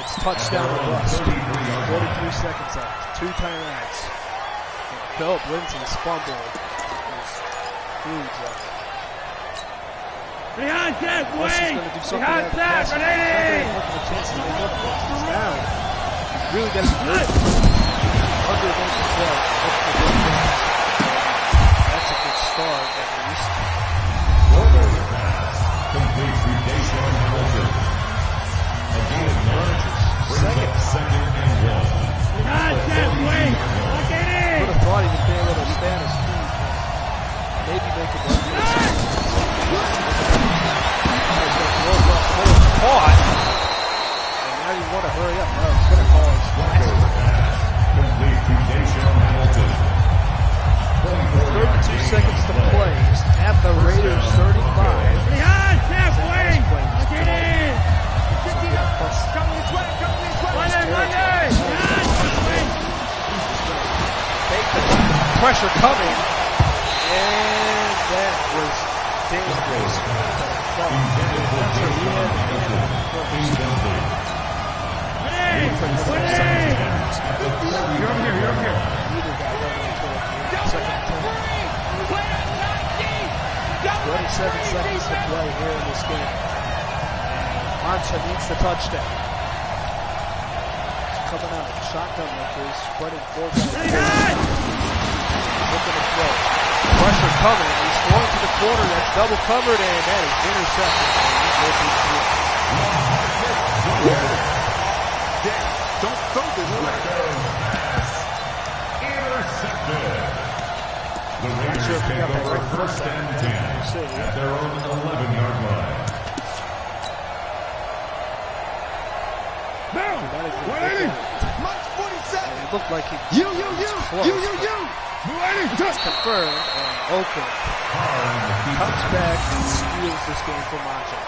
it's touchdown or bust. 43 seconds left, 2 timeouts. And Philip Lindsay's fumble is huge. Behind that, Unless he's going to do something Behind that that, passes. Ready! He's a chance to make up for it. He's down. He's really got to do it. Under a minute to play. That's a good start, at least. Complete to Deshaun Hamilton. Again, second and 1. Behind that, wait! Lock it in! Would have thought he would be able to stay on his feet and maybe make a run for the second. Caught. And now you want to hurry up. No, it's going to call his last. Complete to Deshaun Hamilton. 32 seconds to play. He's at the Raiders 35. Behind that, wait! Lock it in! Pressure coming, and that was dangerous. You're over here. 27 seconds to play here in this game. Mancha needs the touchdown. He's coming out. Shotgun lookers, spreading 4 guys. Looking to throw. Pressure coming. He's throwing to the corner. That's double covered, and that is intercepted. Don't throw this way. Intercepted. The Raiders sure if we take got that over right first and 10 at their own 11-yard line. Now! 180! March 47. It looked like he You. close, but 180! it's confirmed, and Oakland comes back and steals this game from Mancha.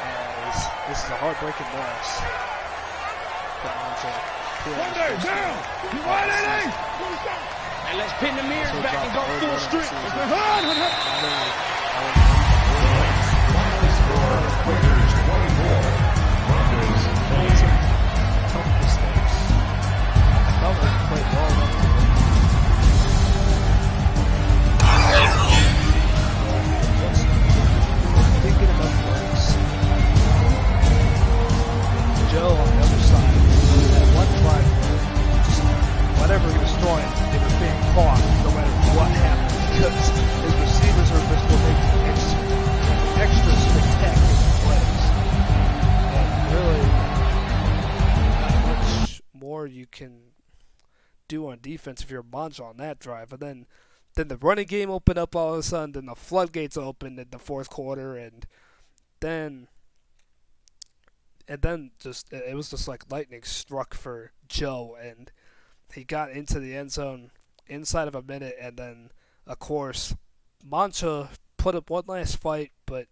As this is a heartbreaking loss for Mancha. One day, down! 180! And let's pin the mirrors back and go full strength. Behind! Tough mistakes. I felt like he played do on defense if you're Mancha on that drive. And then the running game opened up all of a sudden. Then the floodgates opened in the fourth quarter, and then just it was just like lightning struck for Joe, and he got into the end zone inside of a minute, and then of course Mancha put up one last fight, but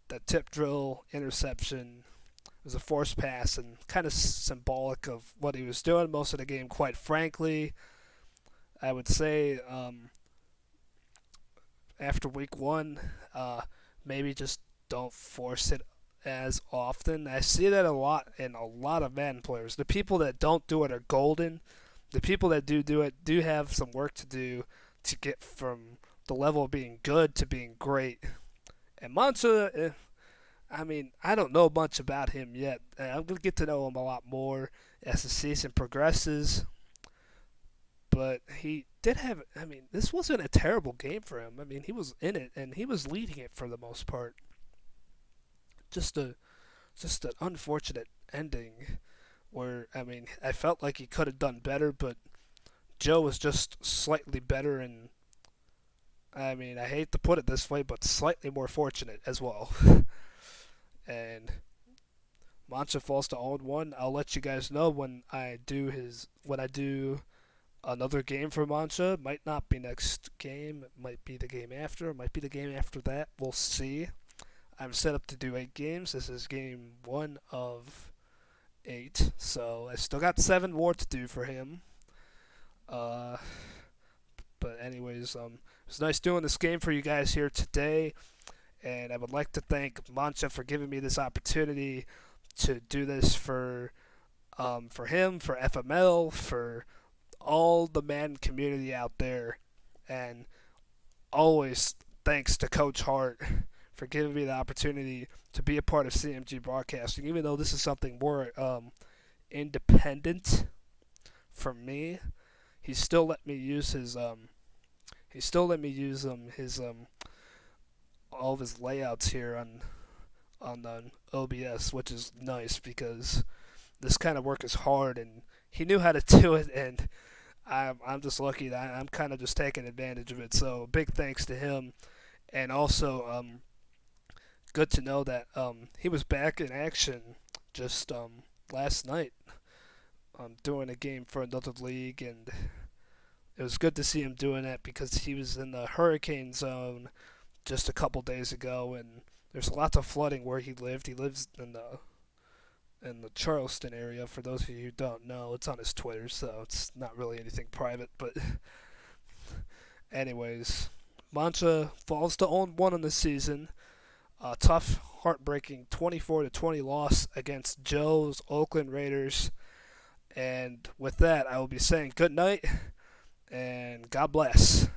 the tip drill interception was a forced pass and kind of symbolic of what he was doing most of the game. Quite frankly, I would say after week one, maybe just don't force it as often. I see that a lot in a lot of Madden players. The people that don't do it are golden. The people that do it do have some work to do to get from the level of being good to being great. And Mancha, I mean, I don't know much about him yet. I'm going to get to know him a lot more as the season progresses. But he did have, I mean, this wasn't a terrible game for him. I mean, he was in it, and he was leading it for the most part. Just an unfortunate ending where, I mean, I felt like he could have done better, but Joe was just slightly better, and I mean, I hate to put it this way, but slightly more fortunate as well. And Mancha falls to 0-1. I'll let you guys know when I do another game for Mancha. Might not be next game. It might be the game after. It might be the game after that. We'll see. I'm set up to do 8 games. This is game 1 of 8. So I still got 7 more to do for him. But anyways, it was nice doing this game for you guys here today. And I would like to thank Mancha for giving me this opportunity to do this for him, for FML, for all the Madden community out there. And always thanks to Coach Hart for giving me the opportunity to be a part of CMG Broadcasting. Even though this is something more independent from me, he still let me use his all of his layouts here on OBS, which is nice because this kind of work is hard, and he knew how to do it, and I'm just lucky that I'm kind of just taking advantage of it. So big thanks to him, and also good to know that he was back in action just last night doing a game for another league, and it was good to see him doing that because he was in the hurricane zone just a couple days ago, and there's lots of flooding where he lived. He lives in the Charleston area. For those of you who don't know, it's on his Twitter, so it's not really anything private. But anyways, Mancha falls to 0-1 on the season. Tough, heartbreaking 24-20 loss against Joe's Oakland Raiders. And with that, I will be saying good night and God bless.